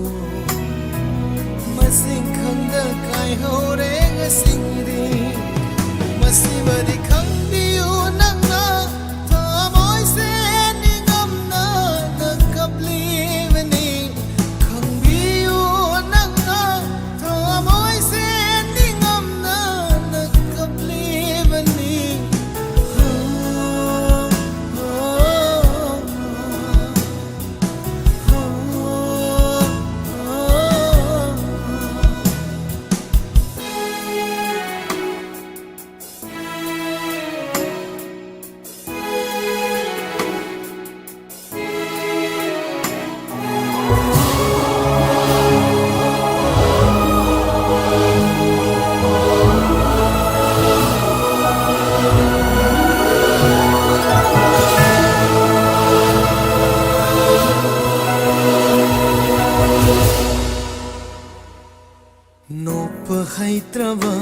S5: ꯅꯣꯛꯄ ꯍꯩꯇ꯭ꯔꯕ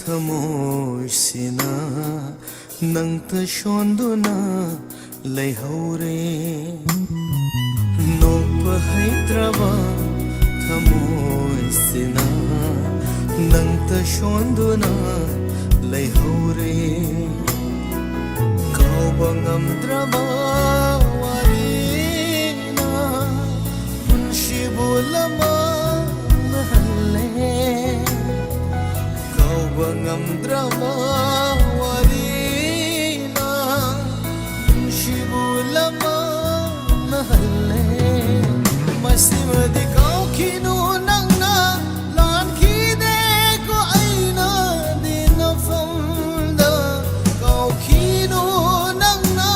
S5: ꯊꯃꯣꯏꯁꯤꯅ ꯅꯪꯇ ꯁꯣꯟꯗꯨꯅ ꯂꯩꯍꯧꯔꯦ ꯅꯣꯛꯄ ꯍꯩꯇ꯭ꯔꯕ ꯊꯃꯣꯏꯁꯤꯅ ꯅꯪꯇ ꯁꯣꯟꯗꯨꯅ ꯂꯩꯍꯧꯔꯦ ꯀꯥꯎꯕ ꯉꯝꯗ꯭ꯔꯕ ꯋꯥꯔꯤꯅ ꯄꯨꯟꯁꯤꯕꯨ ꯂꯃꯟꯍꯜꯂꯦ ꯀꯥꯎꯕ ꯉꯝꯗ꯭ꯔꯕ ꯋꯥꯔꯤꯅ ꯄꯨꯟꯁꯤꯕꯨ ꯂꯃꯟꯍꯜꯂꯦ ꯃꯁꯤꯃꯗꯤ ꯀꯥꯎꯈꯤꯅꯨ ꯅꯪꯅ ꯂꯥꯟꯈꯤꯗꯦꯀꯣ ꯑꯩꯅꯗꯤ ꯅꯐꯝꯗ ꯀꯥꯎꯈꯤꯅꯨ ꯅꯪꯅ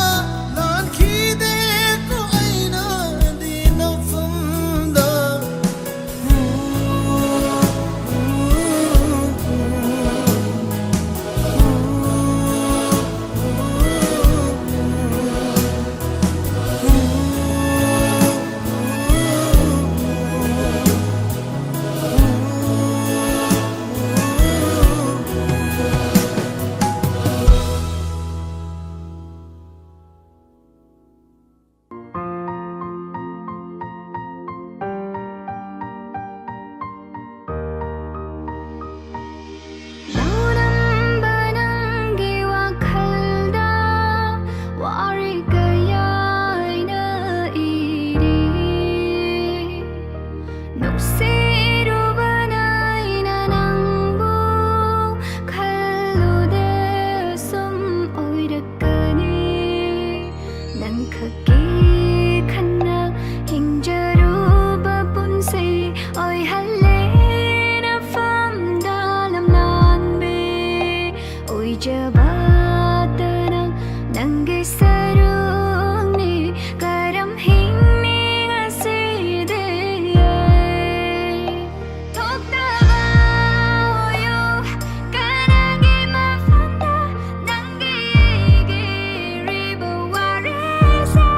S5: ꯂꯥꯟꯈꯤꯗꯦꯀꯣ ꯑꯩꯅꯗꯤ ꯅꯐꯝꯗ
S3: ꯂꯥꯎꯔꯝꯕ ꯅꯪꯒꯤ ꯋꯥꯈꯜꯗ ꯋꯥꯔꯤ ꯀꯌꯥ ꯑꯩꯅ ꯏꯔꯤ ꯅꯨꯡꯁꯤꯔꯨꯕꯅ ꯑꯩꯅ ꯅꯪꯕꯨ ꯈꯜꯂꯨꯗꯦ ꯁꯨꯝ ꯑꯣꯏꯔꯛꯀꯅꯤ ꯅꯪ ꯈꯛꯀꯤ ꯈꯟꯅ ꯍꯤꯡꯖꯔꯨꯕ ꯄꯨꯟꯁꯤ ꯑꯣꯏꯍꯜꯂꯦ ꯅꯐꯝꯗ ꯂꯝꯂꯥꯟꯕꯤ ꯑꯣꯏꯖꯕꯇ ꯅꯪꯒꯤ ꯁꯔꯨꯛꯅꯤ ꯀꯔꯝ ꯍꯤꯡꯅꯤ ꯉꯁꯤꯗꯤ ꯊꯣꯛꯇꯕ ꯑꯣꯏꯌꯨ ꯀꯅꯥꯒꯤ ꯃꯐꯝꯗ ꯅꯪꯒꯤ ꯏꯒꯤꯔꯤꯕ ꯋꯥꯔꯤꯁꯦ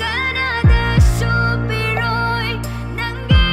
S3: ꯀꯅꯥꯗꯁꯨ ꯄꯤꯔꯣꯏ ꯅꯪꯒꯤ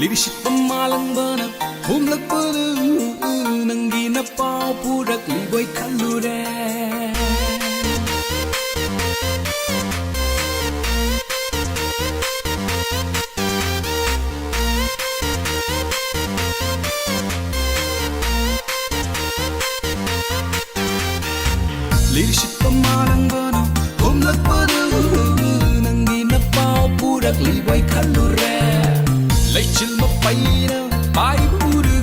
S1: Lirisip pamalang bana humlak pada nanggi na pau purak liboy kalure Lirisip pamalang bana humlak pada nanggi na pau purak liboy kalure Lấy chân mà bay ra bay buru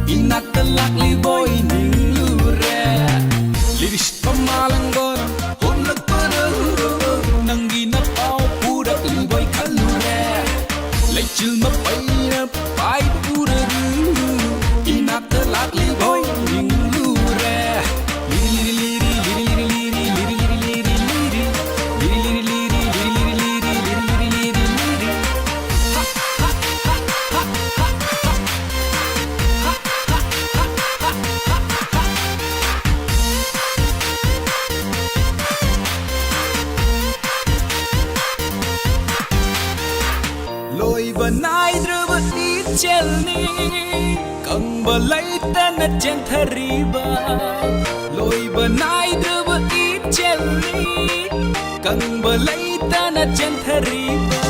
S1: Inat telak li boy ning lure Liris pamalang gona Humlak pada Nanggi na pau purak li boy kalure Lấy chân mà bay ra bay buru Inat telak li boy ning lure Liri liri liri liri liri liri liri liri liri Liri liri liri liri liri liri liri liri Lôi bờ nai đưa bờ đi chèl ni Cần bờ lấy tên là chen thariba Lôi bờ nai đưa bờ đi chèl ni Cần bờ lấy tên là chen thariba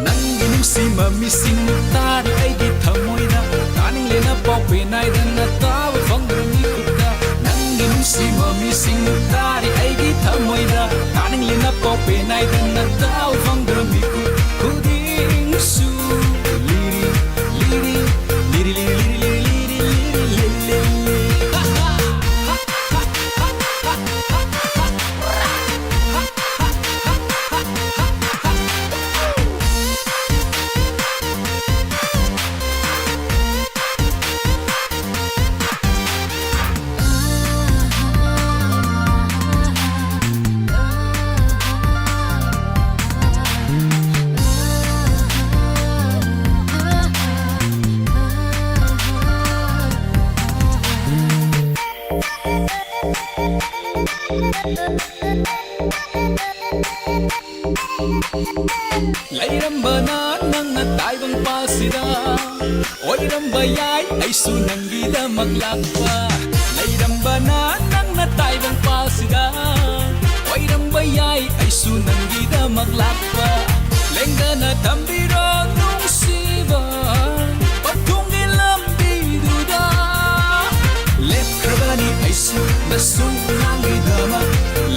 S1: Nang ginung si ma missing ta di ai di thamoy na Taning le na pop nai dan na ta wa fang ni kuta Nang ginung si ma missing ta di ai di thamoy na Taning le na pop nai dan na ta wa fang ni kuta Su liri liri liri liri liri liri liri liri Lấy râm bờ na nang na tai bang pasida Oi râm bờ yai ai su nang gida maglakpa Lấy râm bờ na nang na tai bang pasida Oi râm bờ yai ai su nang gida maglakpa Lengga na tambiro nung siva Patung gilam biduda Lep kravani ai su na sung lang gidama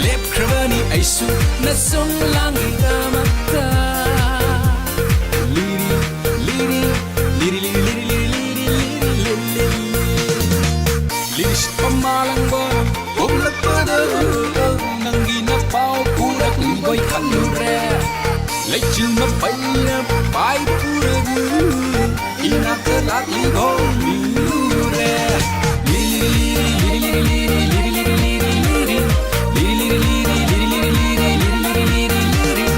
S1: Lep kravani ai su na sung lang gidama ta Liri liri liri liri liri liri liri liri Liris pamalang bono humlak pada nanggi na pau purak liboy kalure Lấy chân mà bay na bay pura Ina telak liboy lure Liri liri liri liri liri liri liri liri Liri liri liri liri liri liri liri liri liri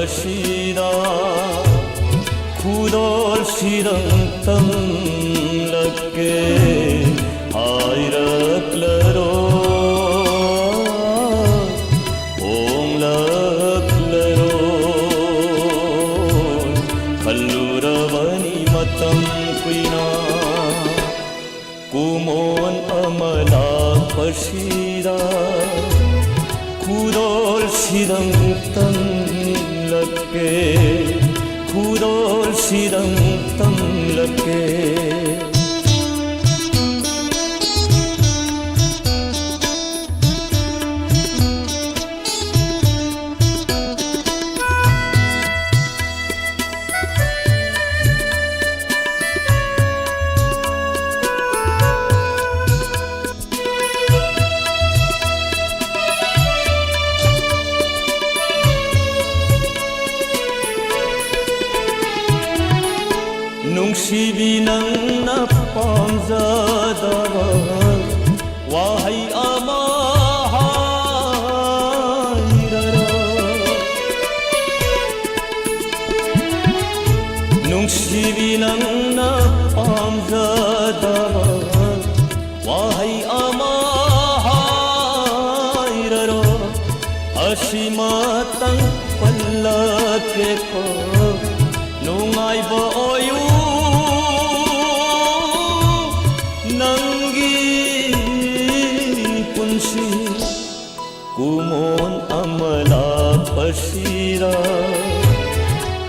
S6: ꯄꯁꯤꯗ ꯈꯨꯗꯣꯜꯁꯤꯗꯪ ꯇꯝꯂꯛꯀꯦ ꯍꯥꯏꯔꯛꯂꯔꯣ ꯍꯣꯡꯂꯛꯂꯔꯣ ꯈꯜꯂꯨꯔꯕꯅꯤ ꯃꯇꯝ ꯀꯨꯏꯅ ꯀꯨꯃꯣꯟ ꯑꯃ ꯂꯥꯛꯄꯁꯤꯗ ꯈꯨꯗꯣꯜꯁꯤꯗꯪ ꯇꯝꯂꯛꯀꯦ ꯈꯨꯗꯣꯜꯁꯤꯗꯪ ꯇꯝꯂꯛꯀꯦ ꯅꯨꯡꯁꯤꯕꯤ ꯅꯪꯅ ꯄꯥꯝꯖꯗꯕ ꯋꯥꯍꯩ ꯑꯃ ꯍꯥꯏꯔꯔꯣ ꯅꯨꯡꯁꯤꯕꯤ ꯅꯪꯅ ꯄꯥꯝꯖꯗꯕ ꯋꯥꯍꯩ ꯑꯃ ꯍꯥꯏꯔꯔꯣ ꯑꯁꯤꯃꯇꯪ ꯄꯜꯂꯛꯀꯦꯀꯣ ꯅꯨꯡꯉꯥꯏꯕ ꯑꯣꯏꯌꯨ ꯅꯪꯒꯤ ꯄꯨꯟꯁꯤ ꯀꯨꯃꯣꯟ ꯑꯃ ꯂꯥꯛꯄꯁꯤꯗ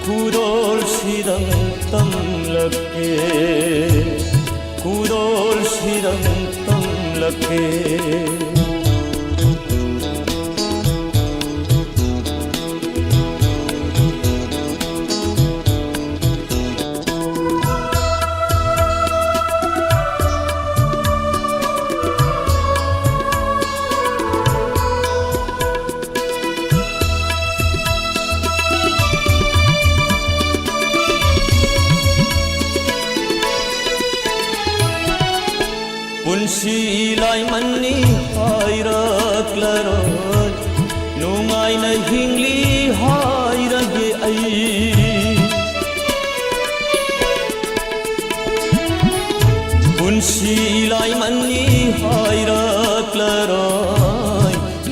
S6: ꯈꯨꯗꯣꯜꯁꯤꯗꯪ ꯇꯝꯂꯛꯀꯦ ꯈꯨꯗꯣꯜꯁꯤꯗꯪ ꯇꯝꯂꯛꯀꯦ ꯄꯨꯟꯁꯤ ꯂꯥꯏꯃꯟꯅꯤ ꯍꯥꯏꯔꯛꯂꯔꯣꯏ ꯅꯨꯡꯉꯥꯏꯅ ꯍꯤꯡꯂꯤ ꯍꯥꯏꯔꯒꯦ ꯑꯩ ꯄꯨꯟꯁꯤ ꯂꯥꯏꯃꯟꯅꯤ ꯍꯥꯏꯔꯛꯂꯔꯣꯏ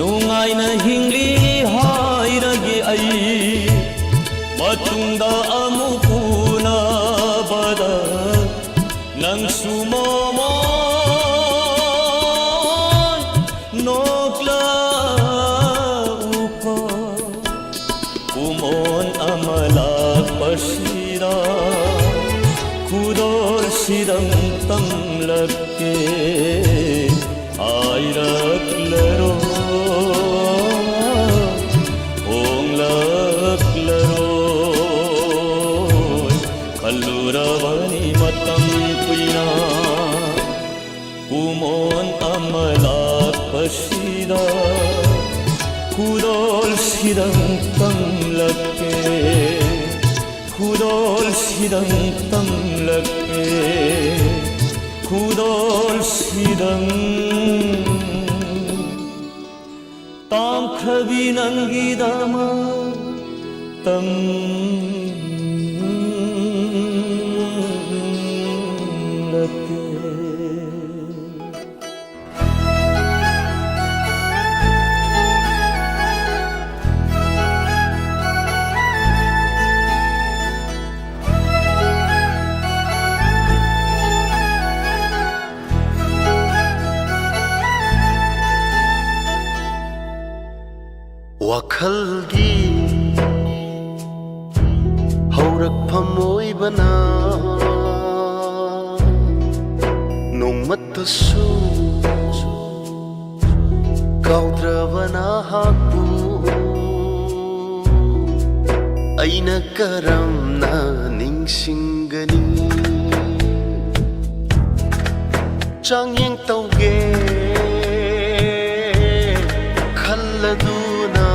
S6: ꯅꯨꯡꯉꯥꯏꯅ ꯍꯤꯡꯂꯤ ꯍꯥꯏꯔꯒꯦ ꯑꯩ ꯃꯇꯨꯡꯗ ꯑꯃꯨꯛ ꯎꯅꯕꯗ ꯅꯪꯁꯨ ꯀꯨꯃꯣꯟ ꯑꯃ ꯂꯥꯛꯄꯁꯤꯗ ꯈꯨꯗꯣꯜꯁꯤꯗꯪ ꯇꯝꯂꯛꯀꯦ ꯍꯥꯏꯔꯛꯂꯔꯣ ꯍꯣꯡꯂꯛꯂꯔꯣ ꯈꯜꯂꯨꯔꯕꯅꯤ ꯃꯇꯝ ꯀꯨꯏꯅ ꯀꯨꯃꯣꯟ ꯑꯃ ꯂꯥꯛꯄꯁꯤꯗ ꯈꯨꯗꯣꯜꯁꯤꯗꯪ ꯇꯝꯂꯛꯀꯦ ꯈꯨꯗꯣꯜꯁꯤꯗꯪ ꯇꯝꯂꯛꯀꯦ ꯈꯨꯗꯣꯜꯁꯤꯗꯪ ꯇꯥꯝꯈ꯭ꯔꯕꯤ ꯅꯪꯒꯤꯗꯃꯛ ꯇꯝꯂꯛꯀꯦ
S4: ꯋꯥꯈꯜꯒꯤ ꯍꯧꯔꯛꯐꯝ ꯑꯣꯏꯕꯅ ꯅꯣꯡꯃꯇꯁꯨ ꯀꯥꯎꯗ꯭ꯔꯕ ꯅꯍꯥꯛꯄꯨ ꯑꯩꯅ ꯀꯔꯝꯅ ꯅꯤꯡꯁꯤꯡꯒꯅꯤ ꯆꯥꯡꯌꯦꯡ ꯇꯧꯒꯦ ꯈꯜꯂꯗꯨꯅ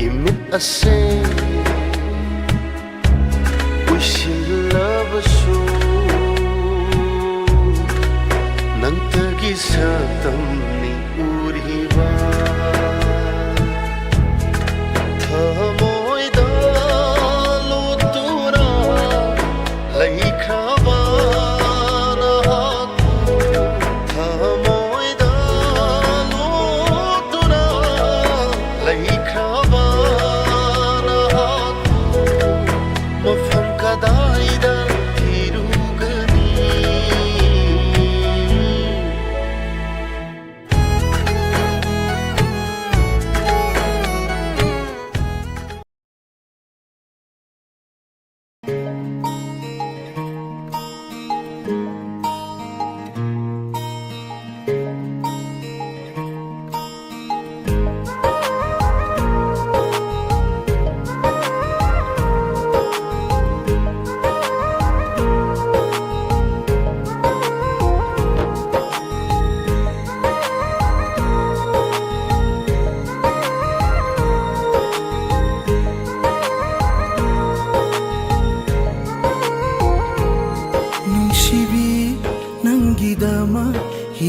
S4: ꯏꯃꯤꯠ ꯑꯁꯦ ꯎꯏꯁꯤꯜꯂꯕꯁꯨ ꯅꯪꯇꯒꯤ ꯁꯛꯇꯝꯅꯤ ꯎꯔꯤꯕ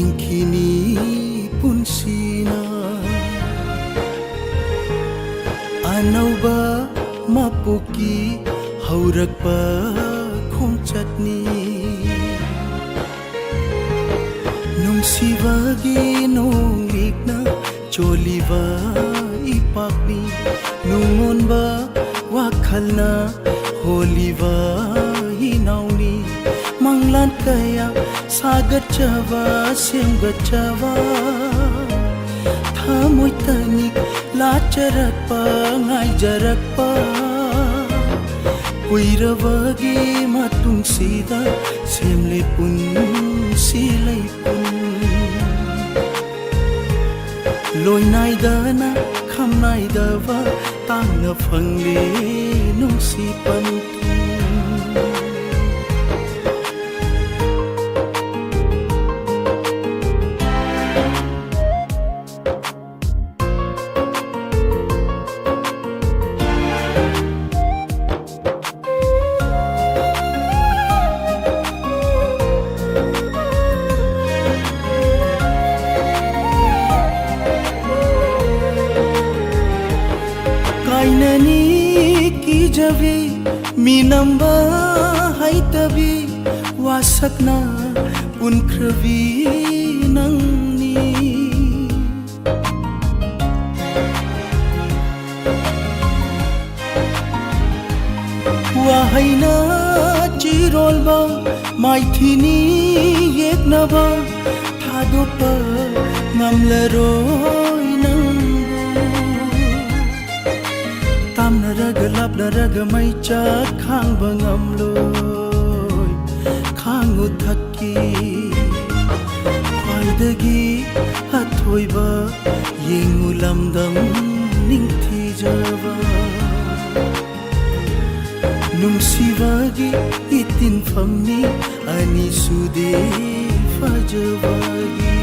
S5: tingkini punsina anauba mapuki haurakpa khongchatni nungsibagi nonglikna choliba ipakni nungonba wakhalna holiba hinauni manglan kaya sagat jawa semgat jawa thamoy tanik lacharakpa ngai jarakpa kuirabagi matungsida semle pun silai pun loi naidana kham naidava tangna phangle nungsi pantu kainani ki javi minamba hai tabi wasakna unkravi nangni wahaina chirolba maithini yeknaba thadopa ngamlaroi tamnaraga lapnaraga mai cha khang bangam loi khang uthakki khwaidagi hathoiba yengu lamdam ningthi java nungsibagi itin famni ani sude fajavagi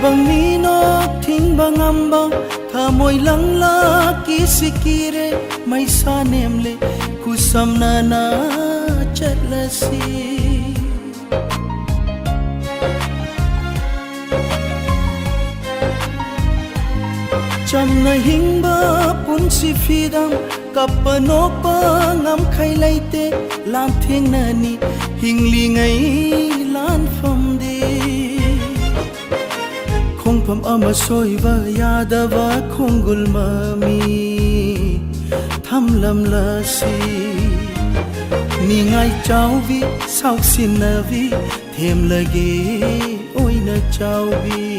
S5: bang minok thing bangamba thamoy langla kisikire mai sanemle kusamna na chatlasi chamna hingba punsi fidam kapanopa ngam khai laite lang theng nani hingli ngai lan famde khongpham ama soiba yadava khongul mami thamlam lasi ningai chauvi sauksin navi them lage oina chauvi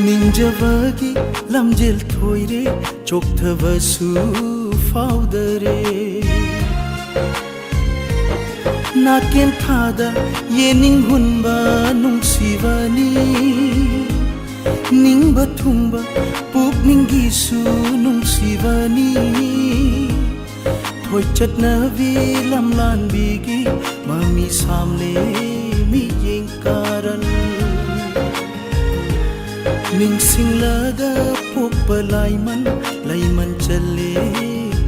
S5: ningjavagi lamjel thoire chokthavasu faudare naken thada yening hunba nungsivani ningba thungba puk ningisu nungsivani thoi chatna vi lamlan bigi mami samle mi yeng karan ningsing laga puk laiman challe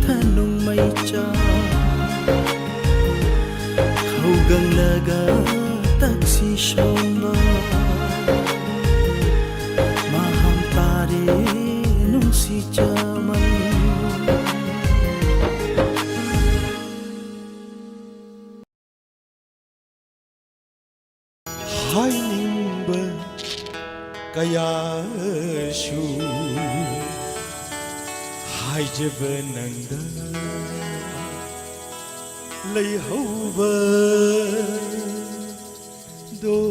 S5: thanung mai cha gang laga taxi shomba maham tare nung si chaman hai nimba kaya shu hai jabananda lấy hậu bờ đô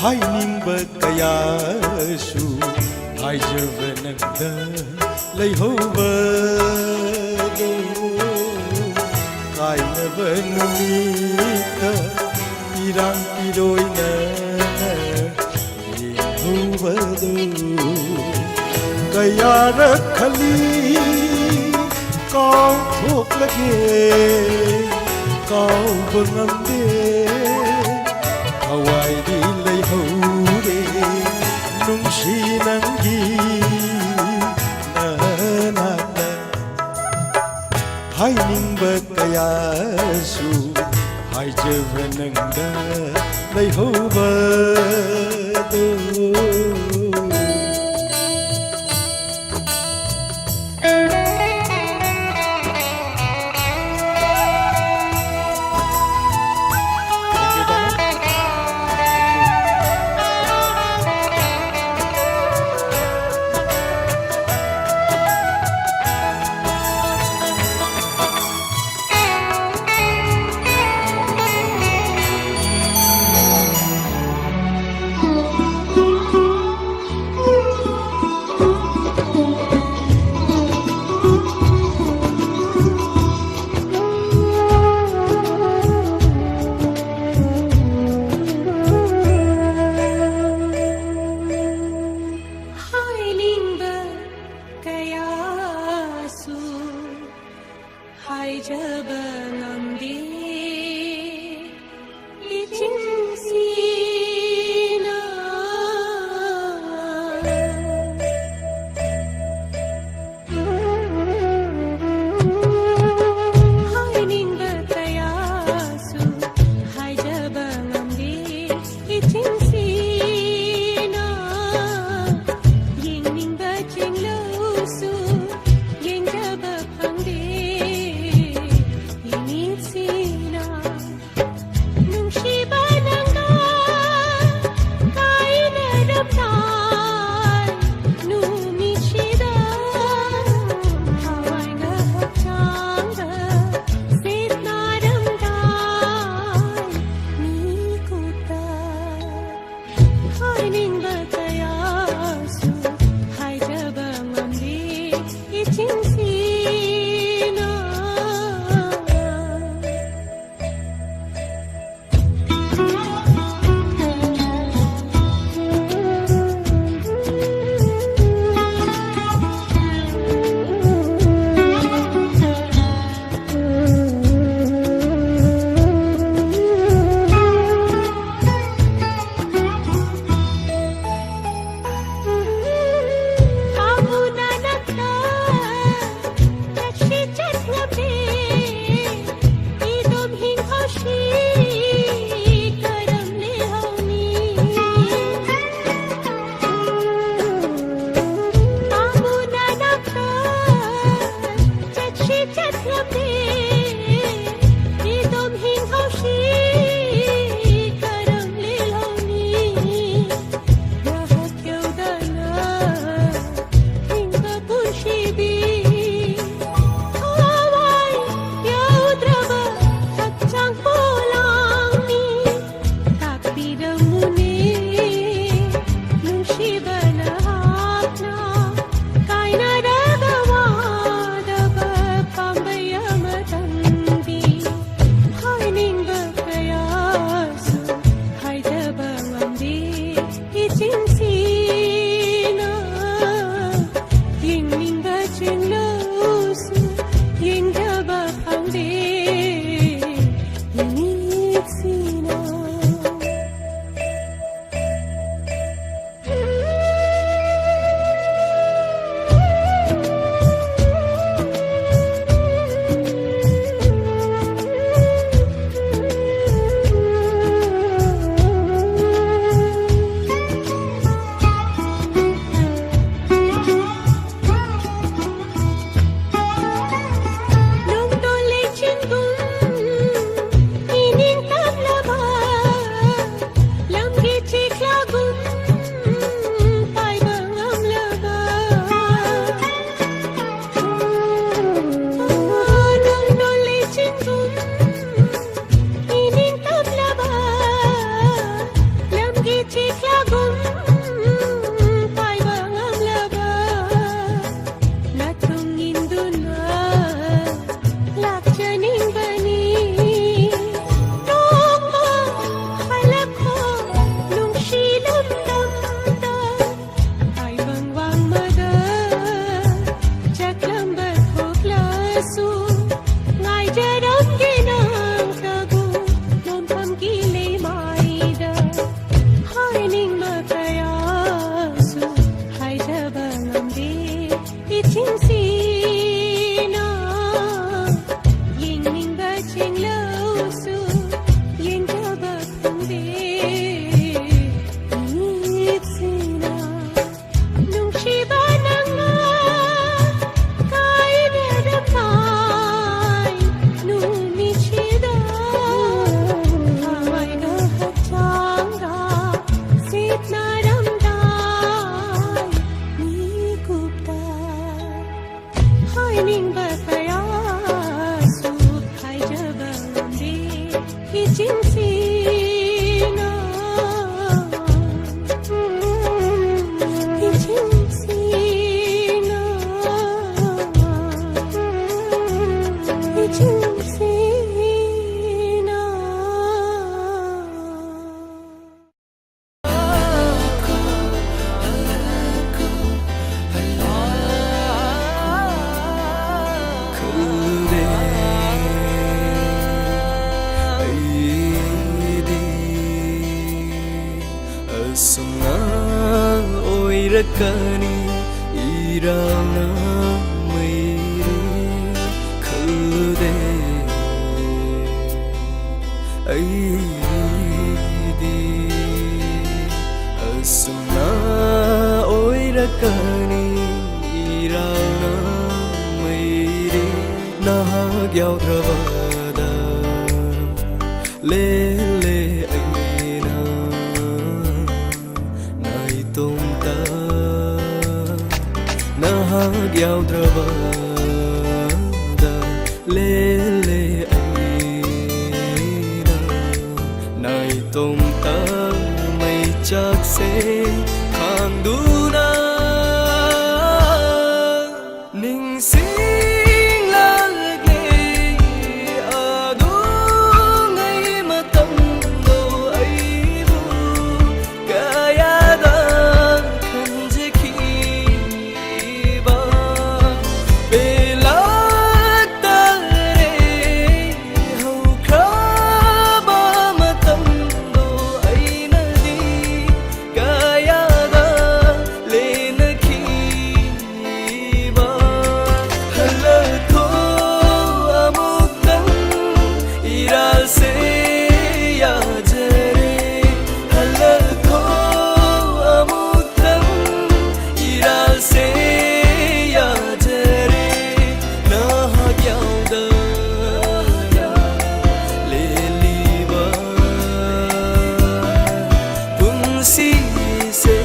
S5: ꯍꯥꯏꯅꯤꯡꯕ ꯀꯌꯥꯁꯨ ꯍꯥꯏꯖꯕ ꯅꯪꯗ ꯂꯩꯍꯧꯕꯗꯣ ꯀꯥꯏꯅꯕ ꯅꯨꯃꯤꯠꯇ ꯏꯔꯥꯡ ꯄꯤꯔꯣꯏꯅ ꯌꯦꯡꯍꯧꯕꯗꯣ kayarap khali kau thok lage kau bangamde hawai di lai haude nungsi nangi na na na hai ning ba kaya su hai jevanangda lai hauba do
S4: oirakani irana maire khallude aidi asna oirakani irana maire nahag yaudravada le aina nai tomta nahag yaudravada le aina nai tomta mai chak se khangduna ning sing lagni adung ai matam do aibu kayada kanje khiba belagtare hau khaba matam do ainadi kayada lena khiba halakho amuktam iral se yajare halakho amuktam iral se yajare nahag yauda leliba punsi se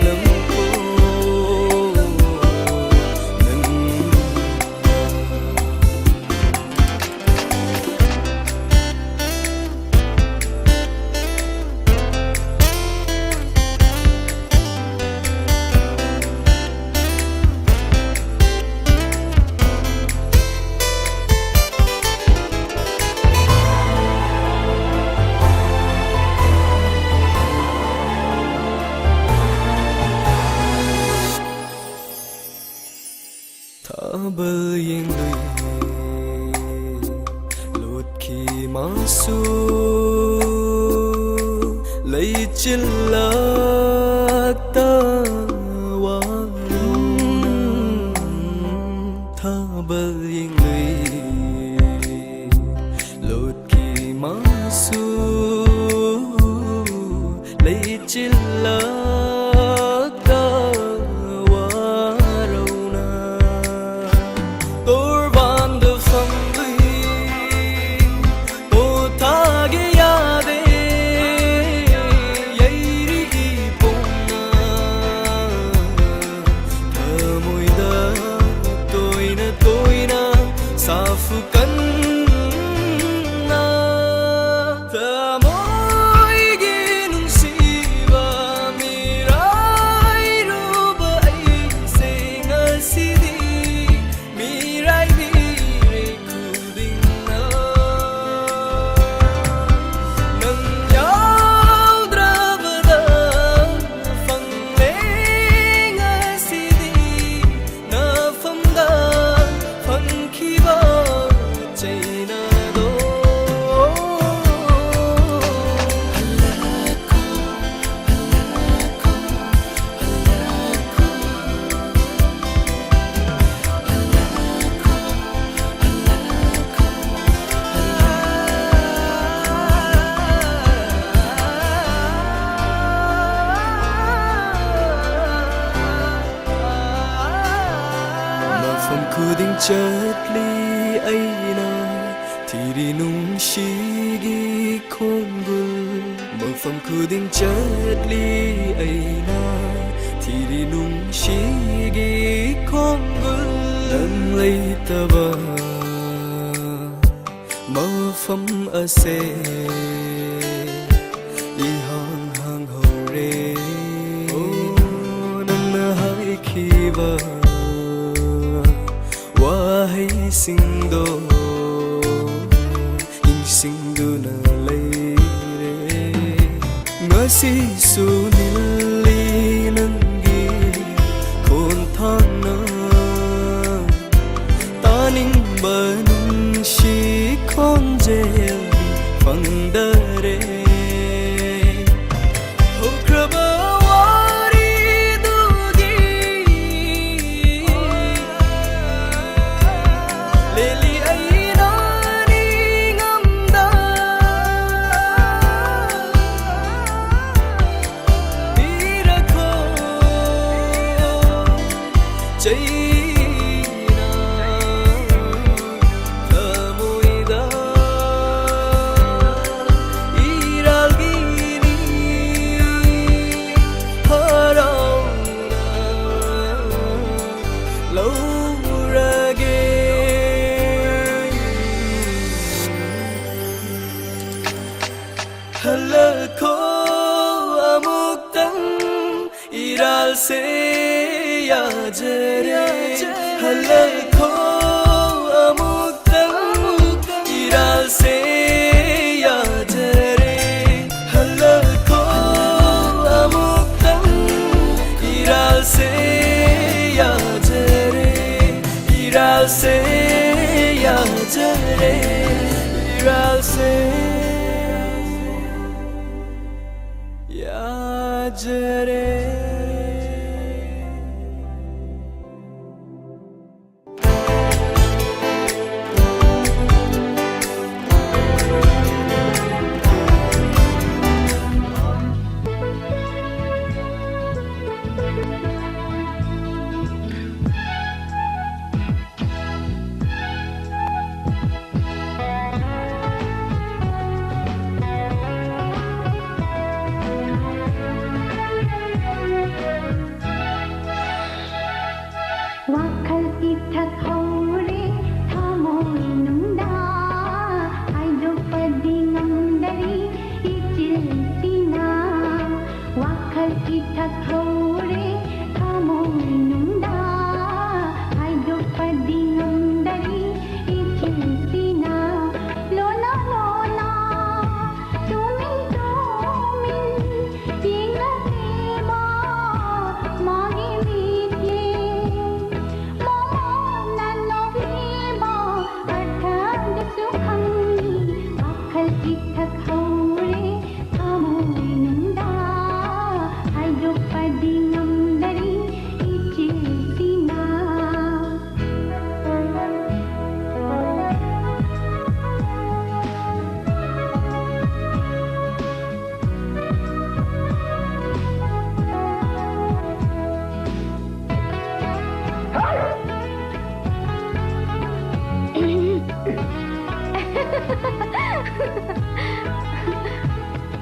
S4: lampo nang Tabal yeng lui lut khi masu lấy chilak ta wa Tabal yeng lui lut khi masu lấy chilak ta wa Tor van de phong lui o thage yade yairi ponna thamoida toina safu kan na thamoi gi nung siva mirai ruba ai se ngasidi mirai dire kuding na nang yaudravada fangleng asidi na famda fankhiba chaina do mafam kuding chatli aina thiri nung shigi khongul mafam kuding chatli aina thiri nung shigi khongul nang leitaba mafam ase ihang hang hore o nang nahai khiba wahai singdo insingdo na leire ngasi sunili nangi kon thang na taning banung shi khon jel fangdare ho kraba se ya jare halal kho amukam iral se ya jare halal kho amukam iral se ya jare iral se ya jare iral se ya jare
S3: Wakal itak haure thamoi nungda aido padingam dari ichil tina Wakal itak haure thamoi nungda aido padingam dari ichil tina Lona lona tumin inga deva magi meetle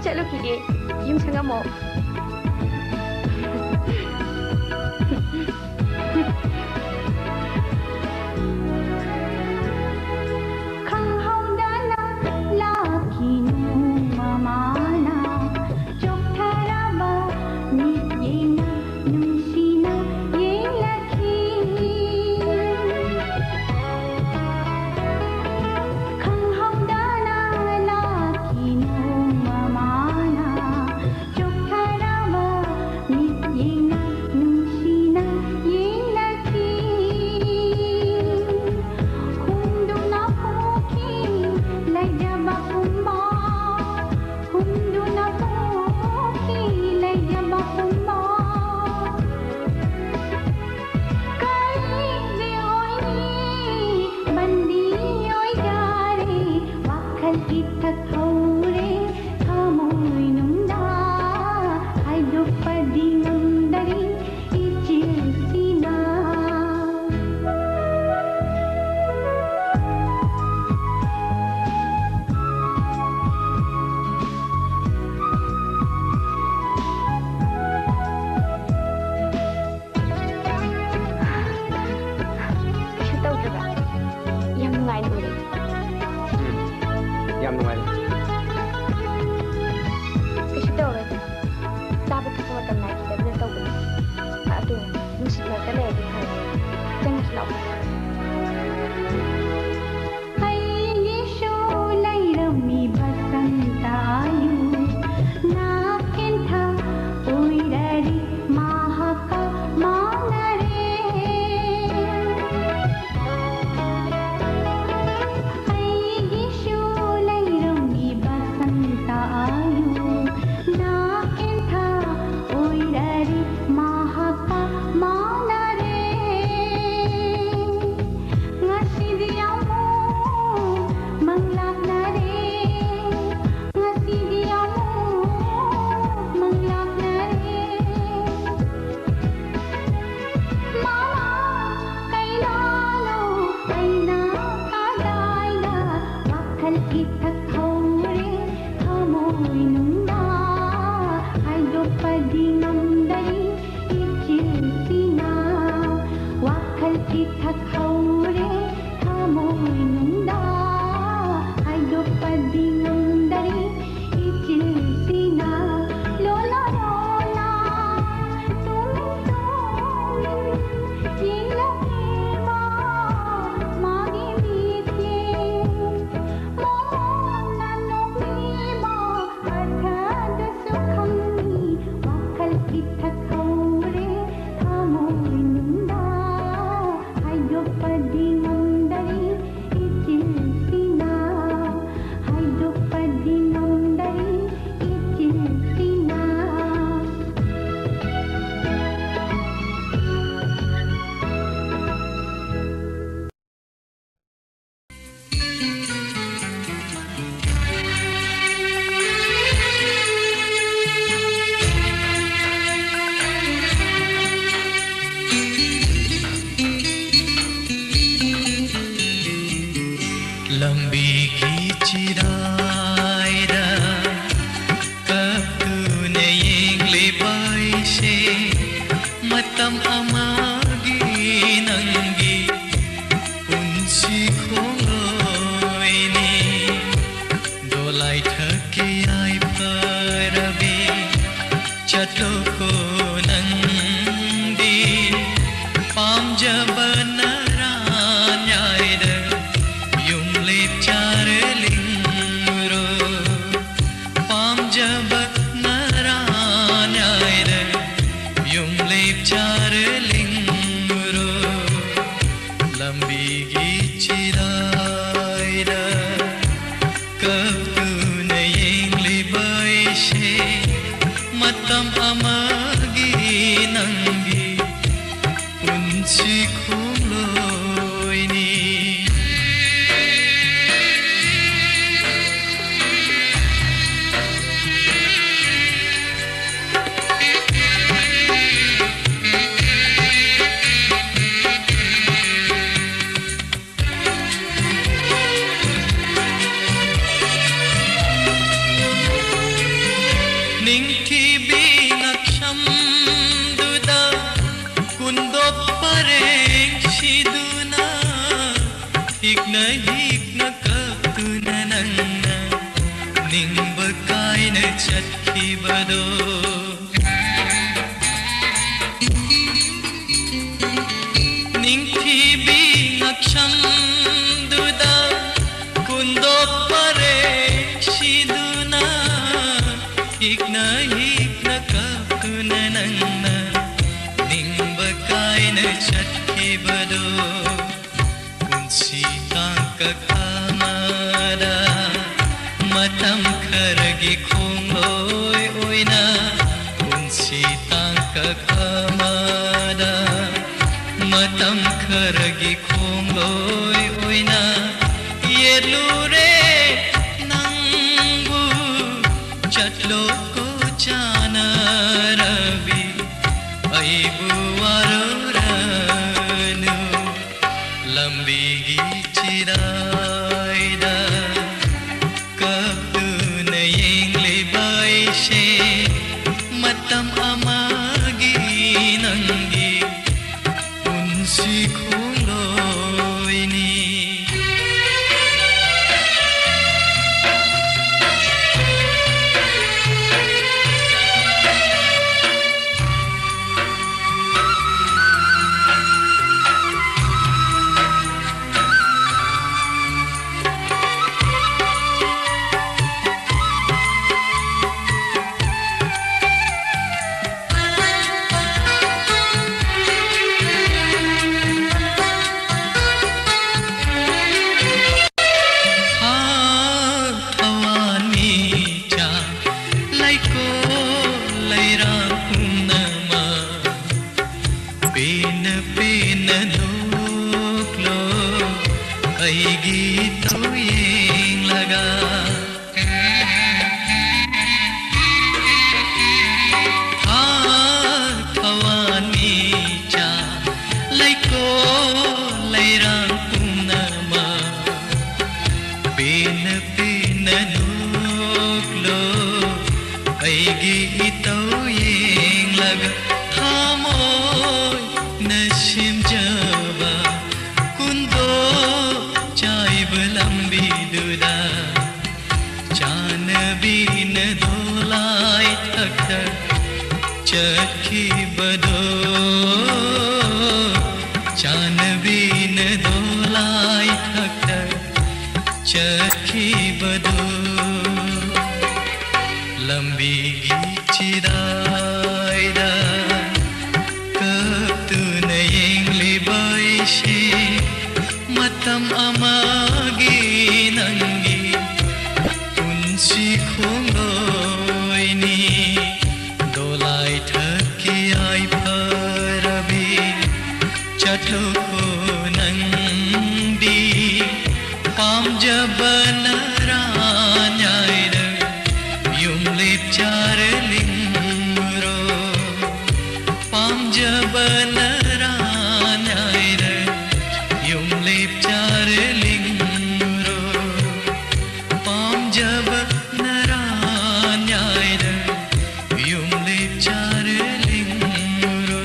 S3: Chalo kiliye, yung sanga mo. Khang hau dana laki nu mamana chok tharaba niyena nungsina yen lakhi Khang hau dana laki nu mamana chok tharaba
S7: amagi nangi unsi kholoini dolai thaki ai parabi chatloko nandi pamjabana ranyayda yumlip charlingro pamjabana ranyayda yumlip charlingro lambigi chiraida kaptuna yengli baishe matam amagi nangi unsi kholoini Ningki binaksham duda kundop pareng shiduna hikna kaptuna nanna ningbakai na chatki bado Ningki binaksham duda kundop pareng shiduna hikna kaptuna nanna ningbakai na chatki bado unsi tangka kamada matam kharagi khongloi oina unsi tangka kamada matam kharagi khongloi oina yelure nangu chatloko chana rabi aibu waroranu lambigi chiraida kaptuna yengli baishe matam amagi nangi unsi kholoini चखी बदो चान बीन दोलाई थक चखी बदो लंबी चिरायदा kaptuna yengli baishe matam amagi nangi unsi khongoini dolai thaki ai parabi chatloko nandi pamjabana ranyayda yumlip charlingro pamjabana ranyayda yumlip charlingro pamjabana ranyayda yumlip charlingro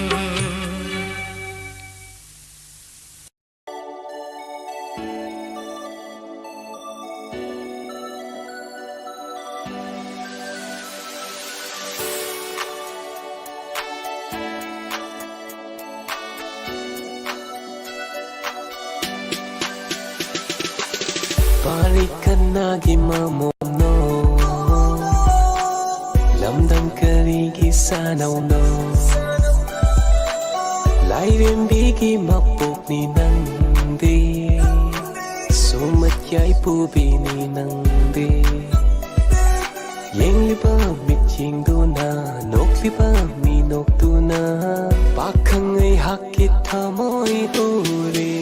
S4: Parikanagi mamono Lamdam karigi sanauno Lairembigi mapok ni nandi Sumat yai pubi ni nandi Yeng lipa mitjing duna Nok lipa minok duna Pakang ay hakit hamoy uri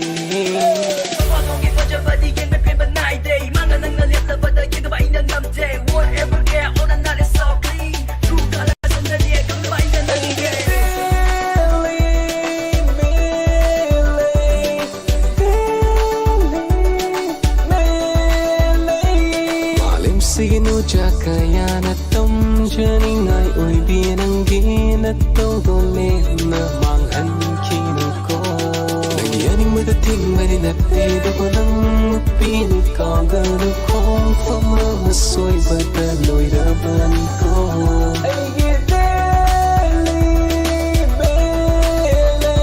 S4: Sinu kaya na tom janing ay oy binanggin at togole na manghan kinu ko Nagyaning madating marinatido ko ng mapili ka Gano'n kong pamamasoy Bataloy raban ko Ay gideli, bele,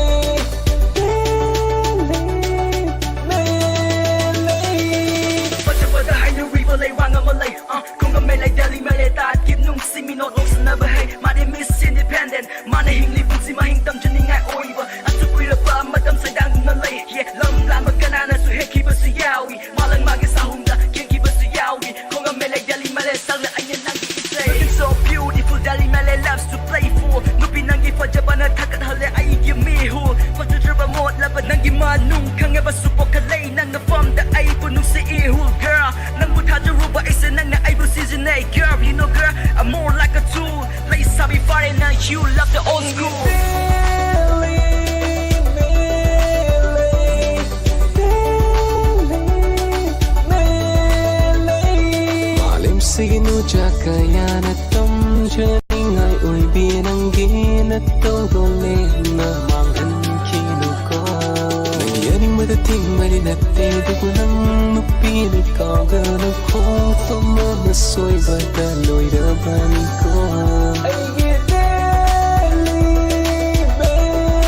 S8: Pagkabadahay ng rivalay, wanga malay Kung gamay like dali maleta at kinung siminot O sa nabahay, mani-miss independent Manahing libog si mahing tamdyan nga oy ba At sukwira pa madam sa dang nalay Yeah, lam magkanana so heki ba si yawi Malang magisahong da, kinki ba si yawi Kung gamay like dali malay, sala ayan lang ikisay Looking so beautiful, dali malay loves to play for No pinanggi pa jaban at hakat hali ay igimiho Pagtutraba mo at labad ng gimanong Kang ba supok kalay nang na-farm da ay punong si ihul girl Nang mutadaro ba isa nang na ay season A girl, you know girl, I'm more like a tool Play sabi fare na you love the old school
S4: Malim sinu kaya na tom janing ay oy binanggin at togole na manghan kinu ko Nagyaning madating marinatido ko ng mapili ka Gano'n kong pamamasoy Bataloy raban ko Ay gideli, bele,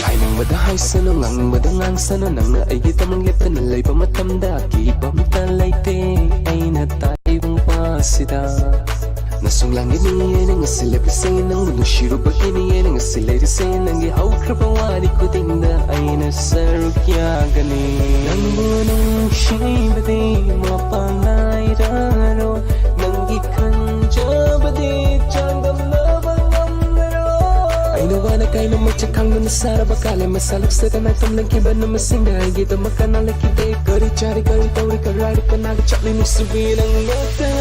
S4: Ay nang madahay sanungang madangang sananang Na ay gitamang lipan na lay pamatamda Kibam talay te ay natayong pasida Nasunglang iniyan ang asilapisayin ng manushiro Pag iniyan ang asilarisayin Ang ihaw krapawari ko tinda ay nasarukya gani Nang bunong shibadi mapanglairaro Nang ikanja badi changgam labang amnaro Ay nawana kay na magtsakang na nasara Bakala masalak sa kanay kamlang kiba na masinga Ay gita makanalaki day Kari chari kari tauri karari Panaga chakli nagsabi ng mata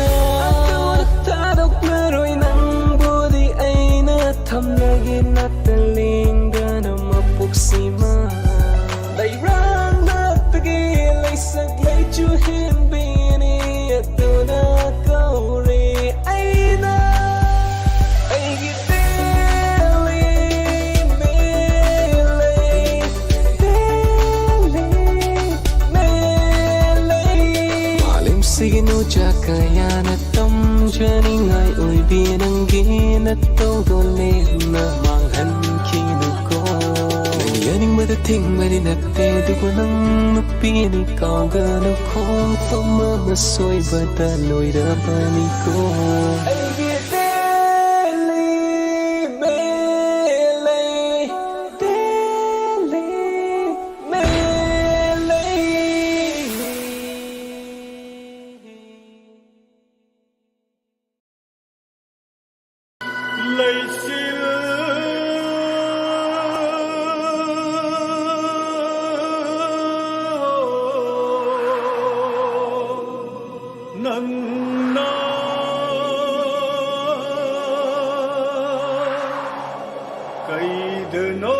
S4: Tadok meroy ng budi ay natamnagin at talinga na mapuksima Layrang natagil ay saglay tsuhin bini at doon akauri ay na Ay gideli, mele, Malim sinu kaya na tom janing ay oy binanggin at togole na manghan kinu ko Nagyaning madating marinatido ko ng mapili ka Gano'n kong pamamasoy Bataloy raban ko Ay gideli, bele,
S6: Lay sil nang na kay deno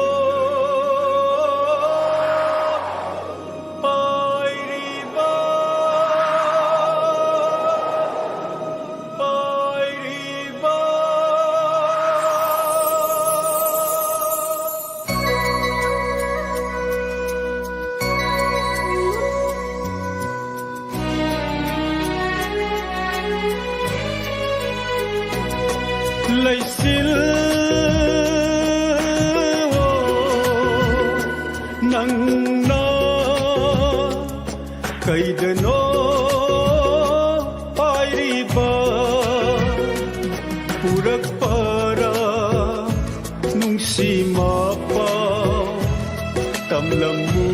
S6: lay sil ꯀꯩꯗꯅꯣ ꯄꯥꯏꯔꯤꯕ ꯄꯨꯔꯛꯄꯔꯥ ꯅꯨꯡꯁꯤ ꯃꯄꯥꯎ ꯇꯝꯂꯝꯃꯨ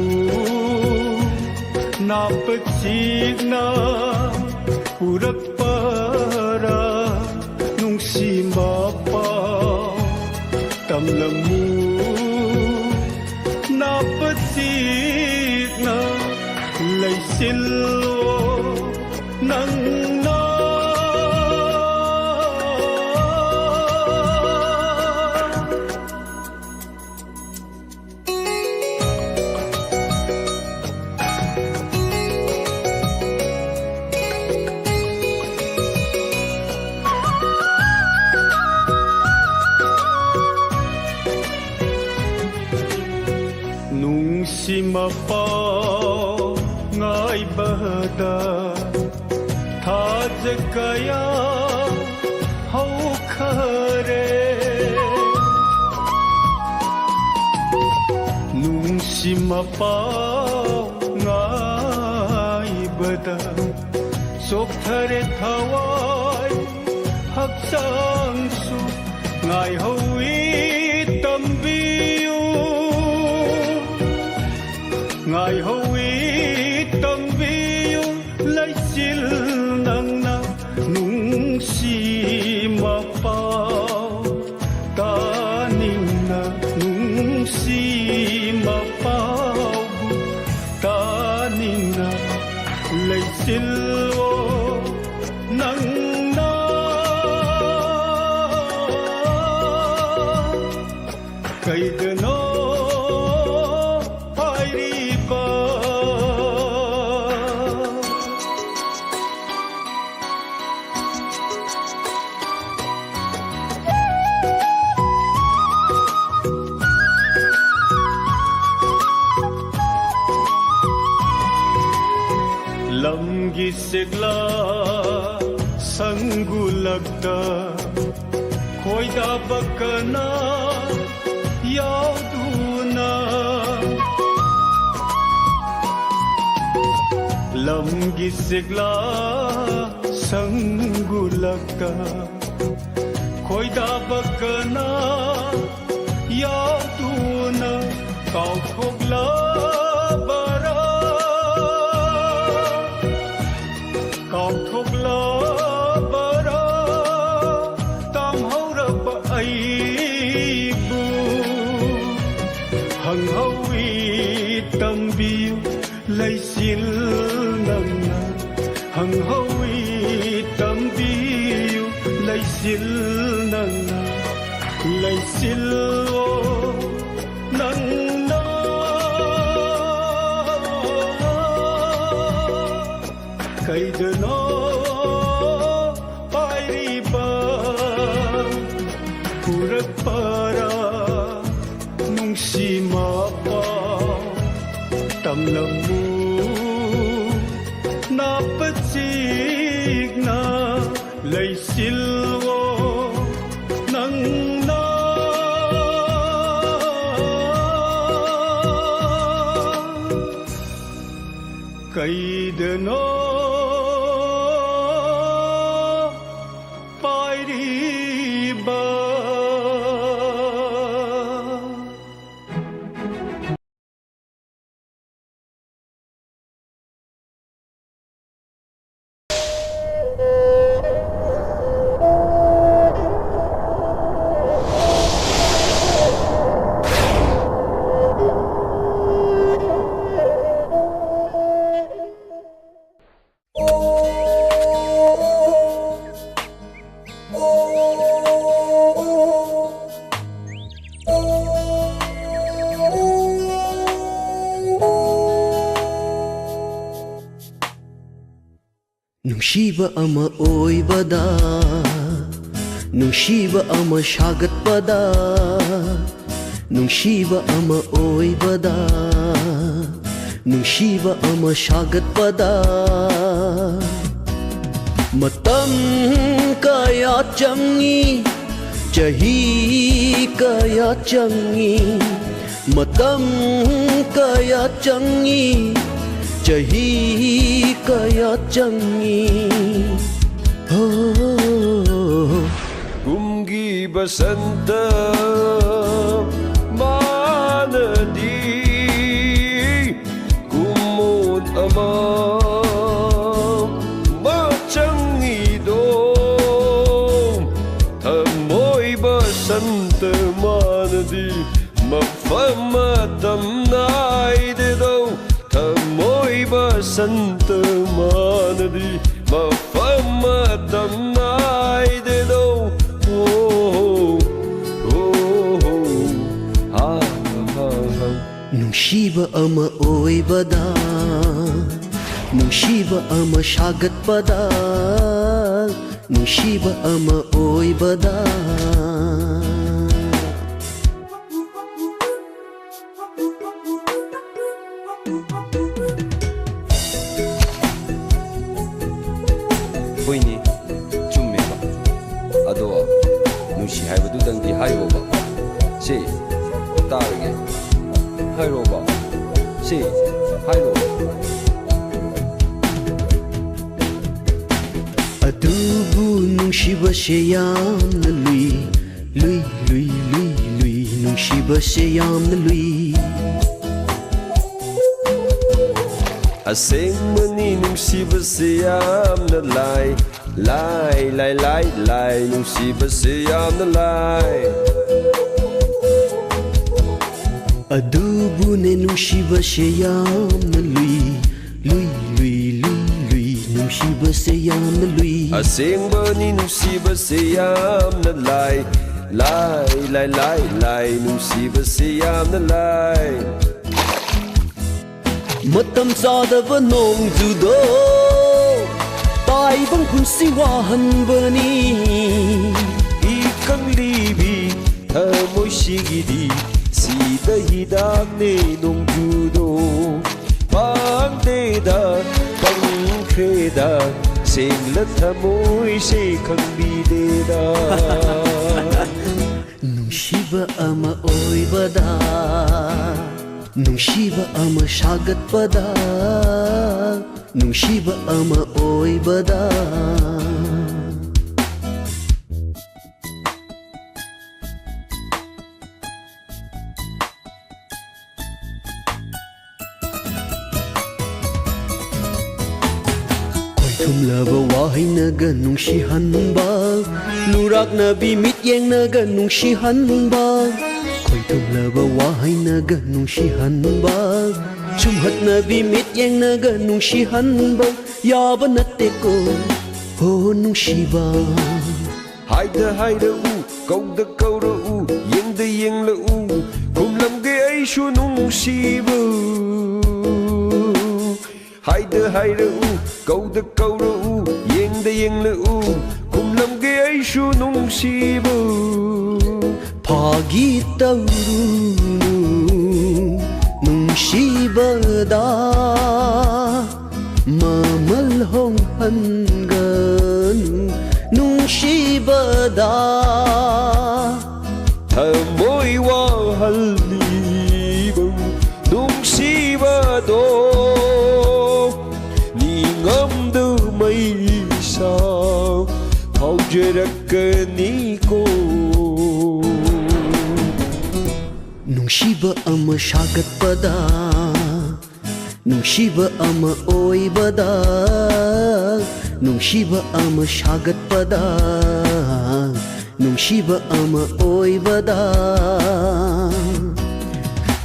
S6: ꯅꯥꯞꯄ ꯆꯤꯛꯅ ꯄꯨꯔꯛꯄꯔꯥ ꯅꯨꯡꯁꯤ ꯃꯄꯥꯎ ꯇꯝꯂꯝꯃꯨ ꯅꯥꯞꯄ ꯆꯤꯛꯅ ꯂꯩꯁꯤꯜꯂꯣ ꯅꯪꯅ ꯅꯨꯡꯁꯤ ꯃꯄꯥꯎ ꯉꯥꯏꯕꯗ ꯊꯥꯖ ꯀꯌꯥ ꯍꯧꯈꯔꯦ ꯅꯨꯡꯁꯤ ꯃꯄꯥꯎ ꯉꯥꯏꯕꯗ ꯆꯣꯛꯊꯔꯦ ꯊꯋꯥꯏ ꯍꯛꯆꯥꯡꯁꯨ ꯉꯥꯏꯍꯧꯏ ꯇꯝꯕꯤꯌꯨ ꯉꯥꯏꯍꯧꯏ ꯇꯝꯕꯤꯌꯨ ꯂꯩꯆꯤꯜ ꯅꯪꯅ ꯅꯨꯡꯁꯤ ꯃꯄꯥꯎ ꯇꯥꯅꯤꯡꯅ ꯅꯨꯡꯁꯤ ꯃꯄꯥꯎꯕꯨ ꯇꯥꯅꯤꯡꯅ ꯂꯩꯆꯤꯜꯂꯣ ꯅꯪꯅ ꯀꯩꯗꯅꯣ ꯂꯝꯒꯤ ꯁꯦꯛꯂꯥ ꯁꯪꯒꯨꯂꯛꯇ ꯈꯣꯏꯗꯥꯕ ꯀꯅꯥ ꯌꯥꯎꯗꯨꯅ ꯂꯝꯒꯤ ꯁꯦꯛꯂꯥ ꯁꯪꯒꯨꯂꯛꯇ ꯈꯣꯏꯗꯥꯕ ꯀꯅꯥ ꯌꯥꯎꯗꯨꯅ ꯀꯥꯎꯊꯣꯛꯂꯕꯔꯥ ꯀꯥꯎꯊꯣꯛꯂꯕꯔꯥ ꯇꯝꯍꯧꯔꯕ ꯑꯩꯕꯨ ꯍꯪꯍꯧꯏ ꯇꯝꯕꯤꯌꯨ ꯂꯩꯆꯤꯜ ꯅꯪꯅ ꯍꯪꯍꯧꯏ ꯇꯝꯕꯤꯌꯨ ꯂꯩꯆꯤꯜ ꯅꯪꯅ ꯂꯩꯆꯤꯜꯂꯣ ꯅꯪꯅ ꯀꯩꯗꯅꯣ ꯄꯥꯏꯔꯤꯕ ꯄꯨꯔꯛꯄꯔꯥ ꯅꯨꯡꯁꯤ ꯃꯄꯥꯎ ꯇꯝꯂꯝꯃꯨ ꯅꯥꯞꯄ ꯆꯤꯛꯅ ꯂꯩꯆꯤꯜꯂꯣ ꯅꯪꯅ ꯀꯩꯗꯅꯣ पायरीबा
S2: ꯅꯨꯡꯁꯤꯕ ꯑꯃ ꯑꯣꯏꯕꯗ ꯅꯨꯡꯁꯤꯕ ꯑꯃ ꯁꯥꯒꯠꯄꯗ ꯅꯨꯡꯁꯤꯕ ꯑꯃ ꯑꯣꯏꯕꯗ ꯅꯨꯡꯁꯤꯕ ꯑꯃ ꯁꯥꯒꯠꯄꯗ ꯃꯇꯝ ꯀꯌꯥ ꯆꯪꯏ ꯆꯍꯤ ꯀꯌꯥ ꯆꯪꯏ ꯃꯇꯝ ꯀꯌꯥ ꯆꯪꯏ chahi kaya changi
S6: Kumgi basanta manadi kumod ama machangido Tamoy basanta manadi mafamatam naidedo Tamoy basanta manadi mafamatam naidedo
S2: Nungsiba ama oibada Nungsiba ama sagatpada Nungsiba ama oibada
S9: Hoyni chummeba ado nungsi haibadudangdi hayoba si tarage 하이로바 시 하이로
S2: Adubu nungsiba siyam na lui Lui, lui, lui, lui Nungsiba siyam na lui
S6: Aseng mani nungsiba siyam na lai Lai, lai, lai, lai Nungsiba siyam na lai
S2: Adubu ne nungsiba siyam na lui Lui, lui, lui, lui Nungsiba siyam na lui
S6: Aseng mani nungsiba siyam na lai Lai, lai, lai, lai Nungsiba siyam na lai
S2: Matam sadava nong judo Tai bang punsi wahan bani
S6: Ikang libi Tamoy sigidi Sida hidakne nung judo Pangdeda Pangkreda Singla tamoy sekang bideda
S2: Nungsiba ama oibada Nungsiba ama sagatpada Nungsiba ama oibada Tumlaba wahay naga nungsihanba Lurak na bimit yang naga nungsihanba Koy tumlaba wahay naga nungsihanba Chumhat na bimit yang naga nungsihanba Yaba na teko ho nungsiba
S6: Haida haida u Kauda kauda u Yengda yengla u Kumlam ge ay shu nungsiba Haida haida u Kauda kauda u Yengda yengla u Kumlam ge ay shu nungsiba
S2: Pagi taurunu nungsibada Mamalhong hanganu nungsibada
S6: Tamoy wahalibang nungsibado Ningam may isang Paujerakkaniko
S2: Nungsiba ama sagatpada Nungsiba ama oibada Nungsiba ama sagatpada Nungsiba ama oibada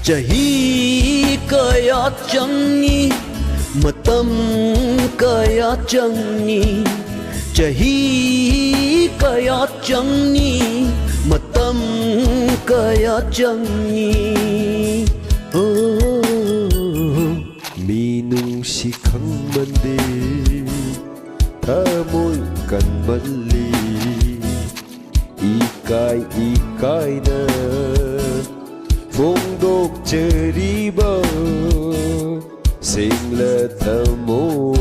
S2: Chahi kaya changi Matam kaya changi Chahi kaya changi Matam kaya changi
S6: Minung sikhang mandi Tamoy kan mali Ikay na Fungdok cheriba Singla tamoy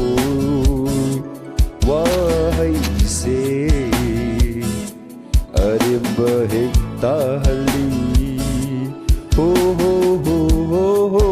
S6: Wahay se Arimba hektahali Ho ho ho ho ho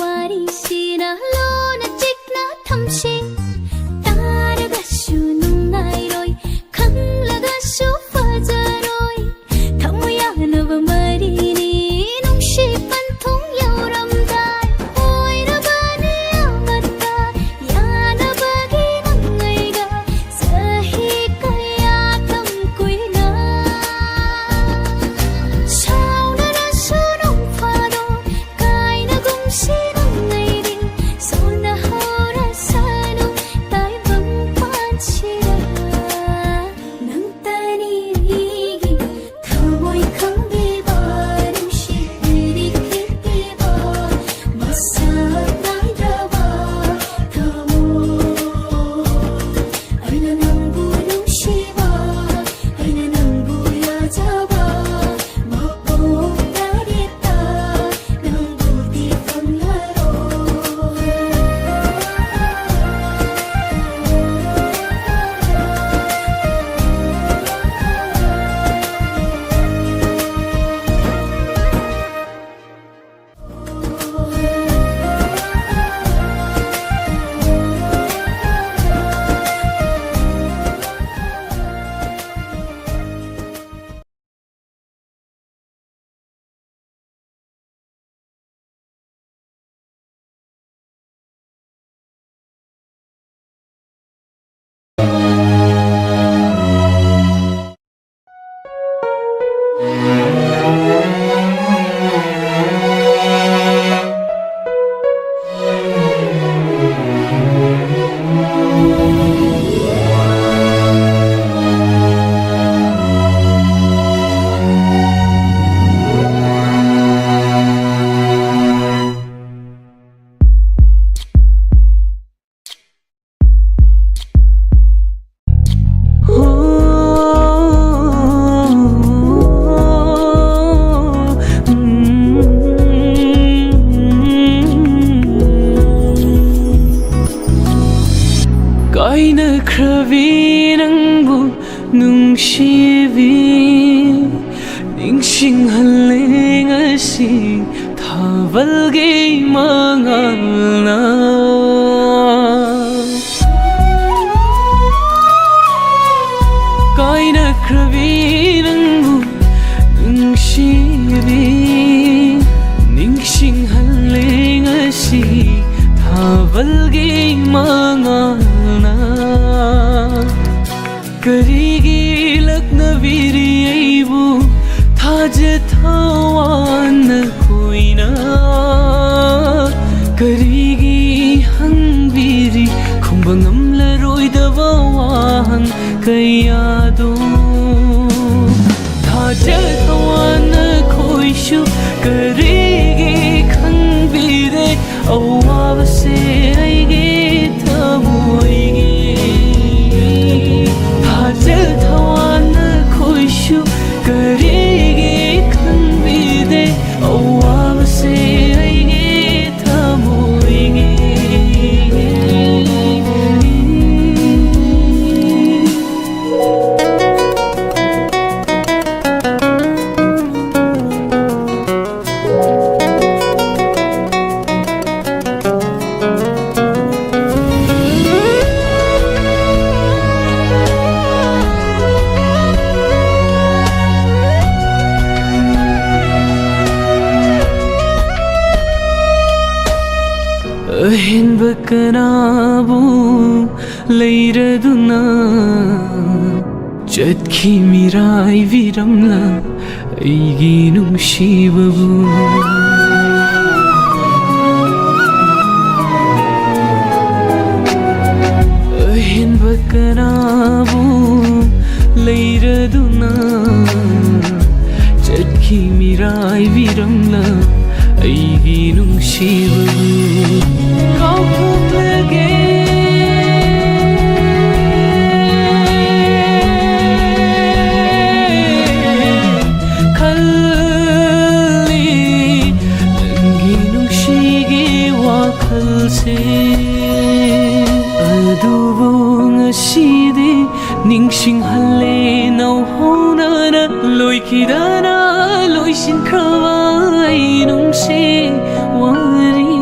S3: ꯋꯥꯔꯤꯁꯤꯅ ꯂꯣꯟꯅ ꯆꯤꯛꯅ ꯊꯝꯁꯤ ꯇꯥꯔꯒꯁꯨ ꯅꯨꯡꯉꯥꯏꯔꯣꯏ ꯈꯪꯂꯒꯁꯨ ꯐꯖꯔꯣꯏ ꯊꯃꯣꯏ ꯌꯥꯅꯕ ꯃꯔꯤꯅꯤ ꯅꯨꯡꯁꯤ ꯄꯟꯊꯨꯡ ꯌꯧꯔꯝꯗꯥꯏ ꯑꯣꯏꯔꯕꯅꯤ ꯑꯃꯠꯇ ꯌꯥꯅꯕꯒꯤ ꯅꯪꯑꯩꯒ ꯆꯍꯤ ꯀꯌꯥ ꯊꯝ ꯀꯨꯏꯅ ꯁꯥꯎꯅꯔꯁꯨ ꯅꯣꯡ ꯐꯥꯗꯣꯛ ꯀꯥꯏꯅꯒꯨꯝꯁꯤ ꯅꯪꯑꯩꯗꯤ ꯁꯣꯟꯅꯍꯧꯔꯁꯅꯨ ꯇꯥꯏꯕꯪ ꯄꯥꯟꯁꯤꯗ ꯅꯪꯇꯅꯤ ꯑꯩꯒꯤ ꯊꯃꯣꯏ ꯈꯪꯕꯤꯕ ꯅꯨꯡꯁꯤꯕꯤꯔꯤ ꯈꯤꯠꯄꯤꯕ ꯃꯁꯛ ꯅꯥꯏꯗ꯭ꯔꯕ ꯊꯃꯣꯏ ꯑꯩꯅ ꯅꯪꯕꯨ ꯅꯨꯡꯁꯤꯕ ꯑꯩꯅ ꯅꯪꯕు ꯌꯥꯖꯕ ꯃꯄꯣꯛ ꯇꯔꯦꯠꯇ ꯅꯪꯕꯨꯗꯤ ꯐꯪꯂꯔꯣꯏ
S10: Kainakhrabhi nangbu nungshibhi ningshinghale ngasi thabalge mangalna Kainakhrabhi nangbu nungshibhi ningshinghale ngasi thabalge mangalna Karigi laknaviri aibu thaje thawan koina Karigi hangbiri khumbangam laroi dawahan kayado thaje thawan khoishu karigi khangbire awabase aige thamoige Hajal thawan khoishu karige khanbide awabase aige thamoige Ahinba kanabu leiraduna Chatkhi mirai viramla aigi nungsibabu Ahinba kanabu leiraduna Chatkhi mirai viramla aigi nungsibabu ningshinghale nauhonana loikidana loisinkhrawa ai nungsi wari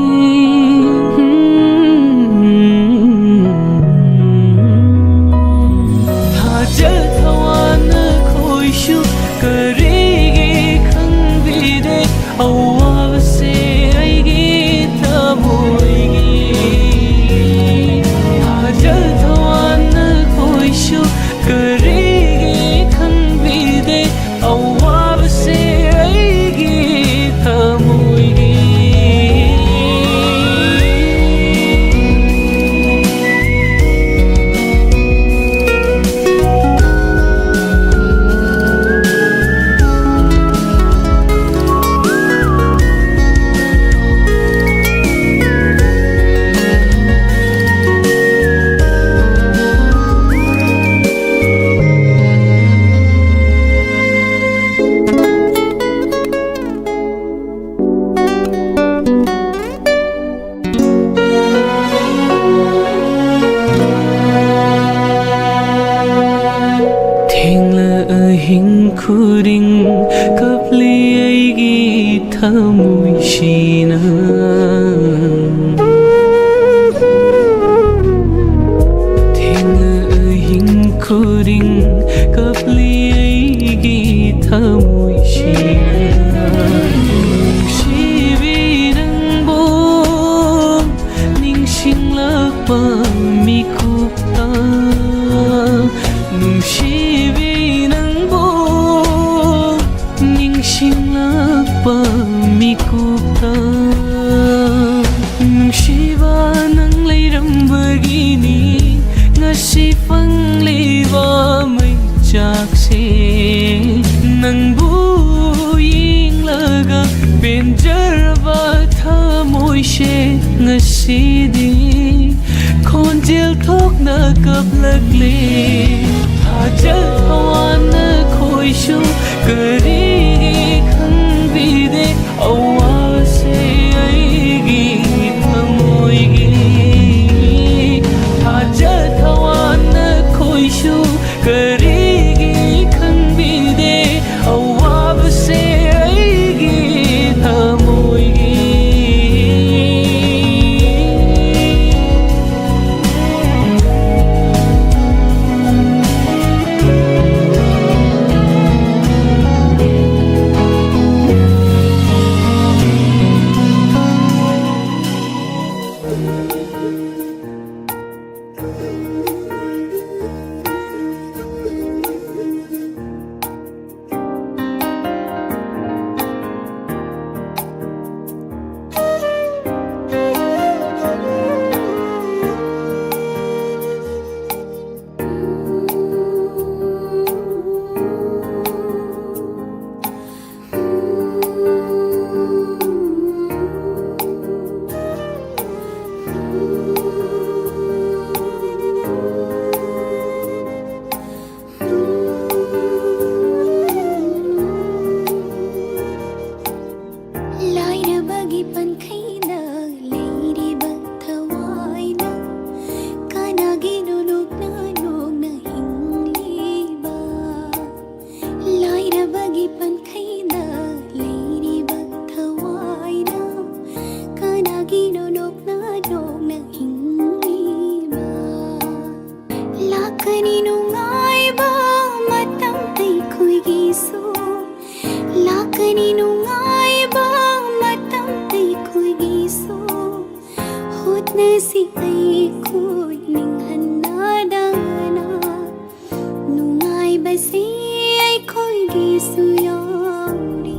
S10: ꯊꯃꯣꯏꯁꯤꯅ ꯊꯦꯡꯅ ꯑꯍꯤꯡ ꯈꯨꯗꯤꯡ ꯀꯞꯂꯤ ꯑꯩꯒꯤ ꯊꯃꯣꯏꯁꯤꯅ ꯅꯨꯡꯁꯤꯕꯤ ꯅꯪꯕꯨ ꯅꯤꯡꯁꯤꯡꯂꯛꯄ ꯃꯤꯀꯨꯞꯇ ꯅꯨꯡꯁꯤꯕꯤ ꯅꯪꯕꯨ ꯅꯤꯡꯁꯤꯡꯂꯛꯄ ꯃꯤꯀꯨꯞꯇ ꯅꯨꯡꯁꯤꯕ ꯅꯪ ꯂꯩꯔꯝꯕꯒꯤꯅꯤ ꯉꯁꯤ ꯐꯪꯂꯤꯕ ꯃꯩꯆꯥꯛꯁꯦ ꯅꯪꯕꯨ ꯌꯦꯡꯂꯒ ꯄꯦꯟꯖꯔꯕ ꯊꯃꯣꯏꯁꯦ ꯉꯁꯤꯗꯤ ꯈꯣꯟꯖꯦꯜ ꯊꯣꯛꯅ ꯀꯞꯂꯛꯂꯦ ꯊꯥꯖ-ꯊꯋꯥꯅ ꯈꯣꯏꯁꯨ ꯀꯔꯤꯒꯤ ꯈꯪꯕꯤꯗꯦ ꯑꯋꯥꯁꯦ ꯑꯩꯒꯤ ꯊꯃꯣꯏꯒꯤ ꯊꯥꯖ-ꯊꯋꯥꯅ ꯈꯣꯏꯁꯨ ꯀꯔꯤꯒꯤ ꯈꯪꯕꯤꯗꯦ ꯑꯋꯥꯕꯁꯦ ꯑꯩꯒꯤ ꯊꯃꯣꯏꯒꯤ
S3: ꯂꯥꯏꯔꯕꯒꯤ ꯄꯟꯈꯩꯗ ꯂꯩꯔꯤꯕ ꯊꯋꯥꯏꯅ ꯀꯅꯥꯒꯤꯅꯣ ꯅꯣꯛꯅ ꯅꯣꯛꯅ ꯍꯤꯡꯂꯤꯕ ꯂꯥꯏꯔꯕꯒꯤ ꯄꯟꯈꯩꯗ ꯂꯩꯔꯤꯕ ꯊꯋꯥꯏꯅ ꯀꯅꯥꯒꯤꯅꯣ ꯅꯣꯛꯅ ꯅꯣꯛꯅ ꯍꯤꯡꯂꯤꯕ ꯂꯥꯛꯀꯅꯤ ꯅꯨꯡꯉꯥꯏꯕ ꯃꯇꯝ ꯑꯩꯈꯣꯏꯒꯤꯁꯨ ꯂꯥꯛꯀꯅꯤ ꯅꯨꯡꯉꯥꯏꯕ ꯃꯇꯝ ꯑꯩꯈꯣꯏꯒꯤꯁꯨ ꯍꯣꯠꯅꯁꯤ ꯑꯩꯈꯣꯏ ꯅꯤꯡꯍꯟꯅꯗꯅ ꯅꯨꯡꯉꯥꯏꯕꯁꯤ ꯑꯩꯈꯣꯏꯒꯤꯁꯨ ꯌꯥꯎꯔꯤ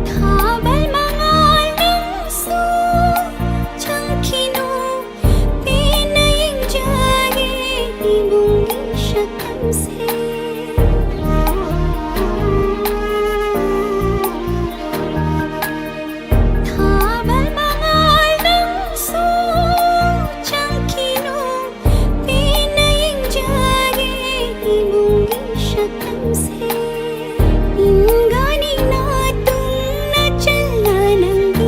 S3: ꯊꯥꯕꯜ ꯃꯉꯥꯜ ꯅꯪꯁꯨ ꯆꯪꯈꯤꯅꯨ ꯄꯦꯟꯅ ꯌꯦꯡꯖꯒꯦ ꯏꯕꯨꯡꯒꯤ ꯁꯛꯇꯝꯁꯦ ꯊꯥꯕꯜ ꯃꯉꯥꯜ ꯅꯪꯁꯨ ꯆꯪꯈꯤꯅꯨ ꯄꯦꯟꯅ ꯌꯦꯡꯖꯒꯦ 이봉기 샷담새 인간이 나똥나 잘라난기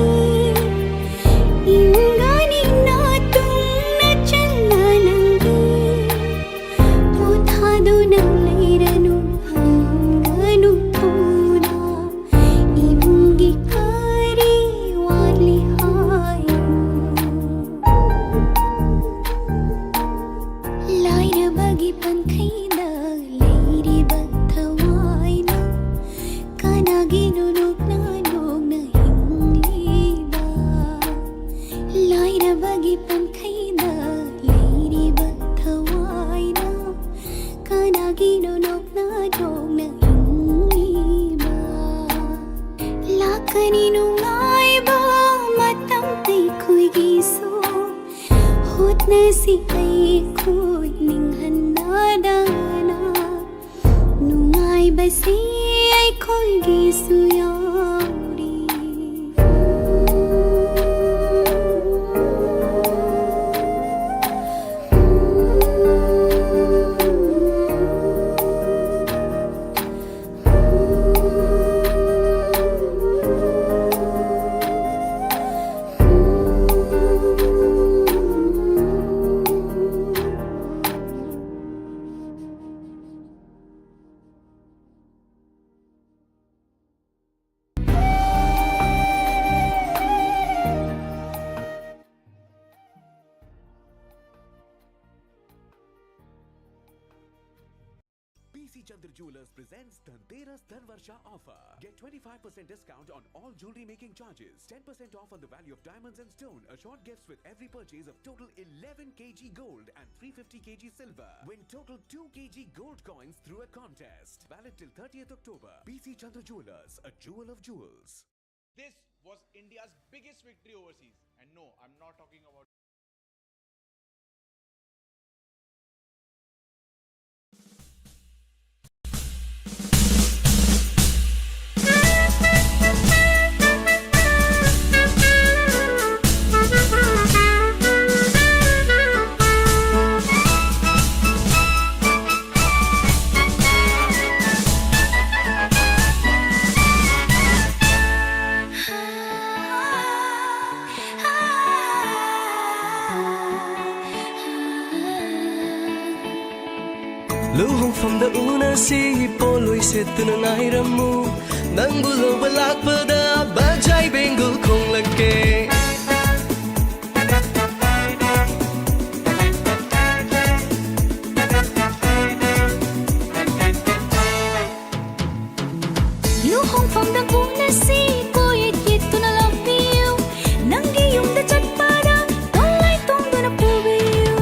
S3: 인간이 나똥나 잘라난기 못하도 날래라노 한가노 토나 이봉기 까리 와리하요 ꯂꯥꯏꯔꯕꯒꯤ ꯄꯟꯈꯩꯗ ꯂꯩꯔꯤꯕ ꯊꯋꯥꯏꯅ ꯀꯅꯥꯒꯤꯅꯣ ꯅꯣꯛꯅ ꯅꯣꯛꯅ ꯍꯤꯡꯂꯤꯕ ꯂꯥꯏꯔꯕꯒꯤ ꯄꯟꯈꯩꯗ ꯂꯩꯔꯤꯕ ꯊꯋꯥꯏꯅ ꯀꯅꯥꯒꯤꯅꯣ ꯅꯣꯛꯅ ꯅꯣꯛꯅ ꯍꯤꯡꯂꯤꯕ ꯂꯥꯛꯀꯅꯤ ꯅꯨꯡꯉꯥꯏꯕ ꯃꯇꯝ ꯑꯩꯈꯣꯏꯒꯤꯁꯨ ꯍꯣꯠꯅꯁꯤ ꯑꯩꯈꯣꯏ ꯅꯤꯡꯍꯟꯅꯗꯅ ꯅꯨꯡꯉꯥꯏꯕꯁꯤ ꯑꯩꯈꯣꯏꯒꯤꯁꯨ ꯌꯥꯎꯔꯤ
S11: Chandra Jewelers presents Dhanteras Dhanvarsha offer. Get 25% discount on all jewelry making charges, 10% off on the value of diamonds and stone, assured gifts with every purchase of total 11 kg gold and 350 kg silver. Win total 2 kg gold coins through a contest. Valid till 30th October. BC Chandra Jewelers, a jewel of jewels.
S12: This was India's biggest victory overseas. And no, I'm not talking about
S4: luhungfamda unasi poloi setuna ngairamu nangbu lova lakpada bajai bengul khonglake
S3: luhungfamda unasi poit yituna lapiu nangi yumda chatpada tolai tongduna pubiu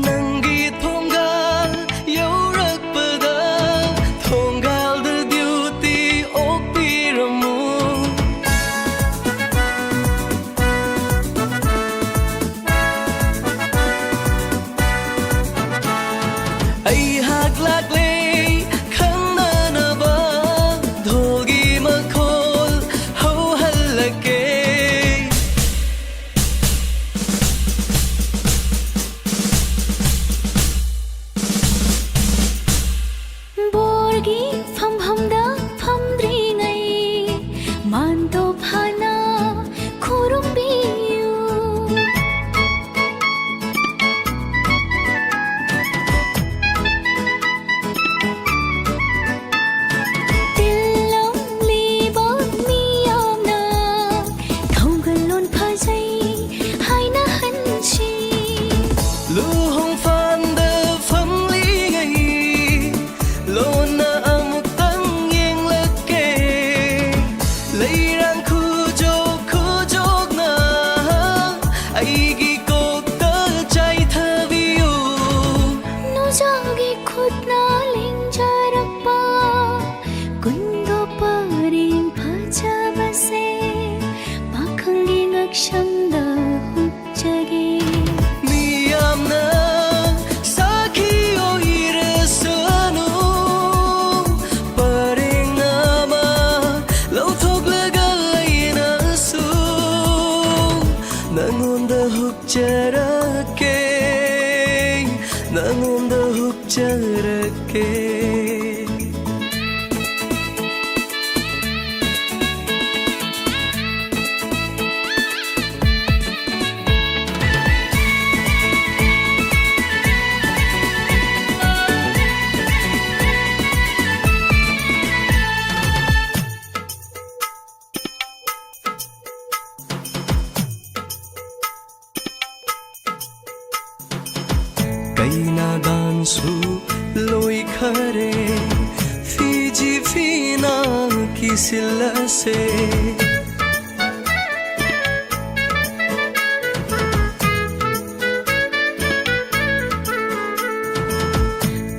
S4: nangi thongal yaurakpada thongal da duty opiramu ai hak lakle khangna na ba dhogi makhol ho halake
S3: borgi famhamda famdri ngai manto phana khurumbiu tillam liba miyamna thongalon phajai haina hanchi
S4: luhong fanda famli ngai lona amutang yeng lake leirang khujok na aigi kokta chai thabiu
S3: nujagi khutna lingjarakpa kundo paring phajabase pakhangi ngakshamda hukjagi
S4: miyamna sakhi oirasanu parengama lauthoglaga ainasu nangonda hukjarake nangonda hukjarake kaina dansu loi khare fiji fina kisilase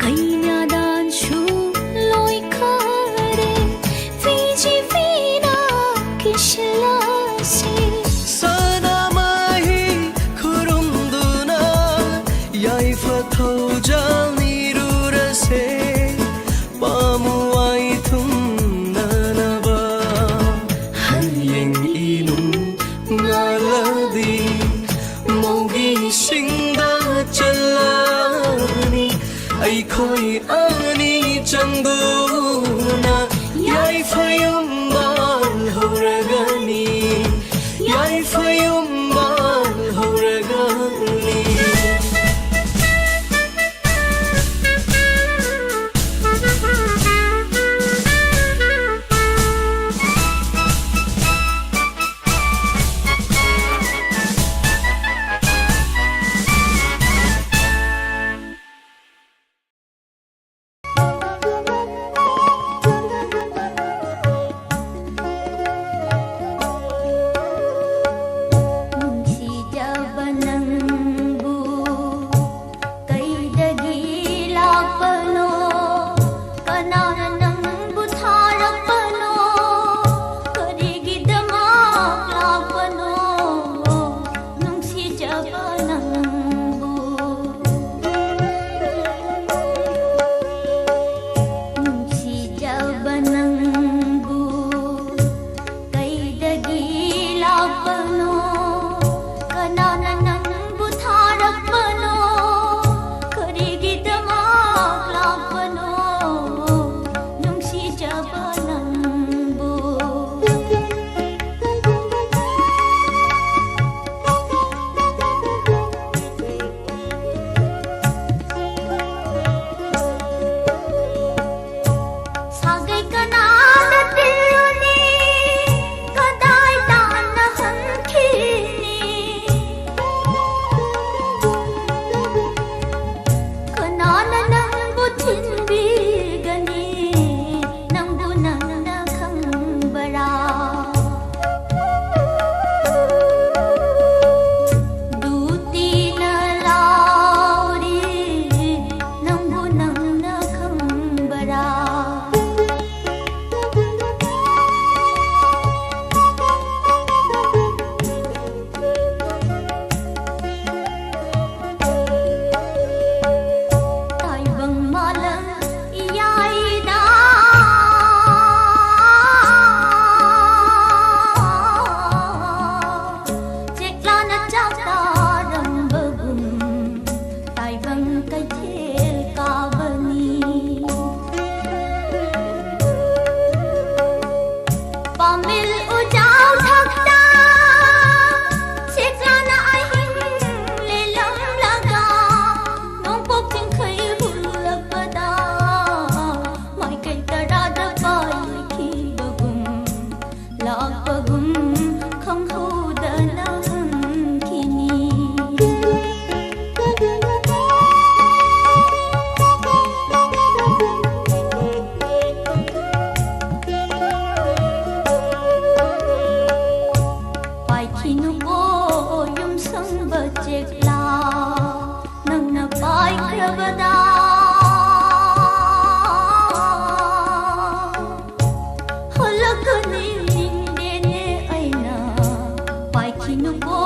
S3: kainya danshu loi khare fiji fina kishlasi
S4: sanamahi khurumduna yaifa thoujal nirurase pamuai thumnanaba hayeng inum ngaladi mogi singda chalani aikhoi ani changduna yaifa yumbal horagani
S3: ꯄꯥꯏꯈꯤꯅꯨꯀꯣ ꯌꯨꯝꯁꯪꯕ ꯆꯦꯛꯂꯥ ꯅꯪꯅ ꯄꯥꯏꯈ꯭ꯔꯕꯗꯥ ꯍꯜꯂꯛꯀꯅꯤ ꯅꯤꯡꯗꯦꯅꯦ ꯑꯩꯅ ꯄꯥꯏꯈꯤꯅꯨꯀꯣ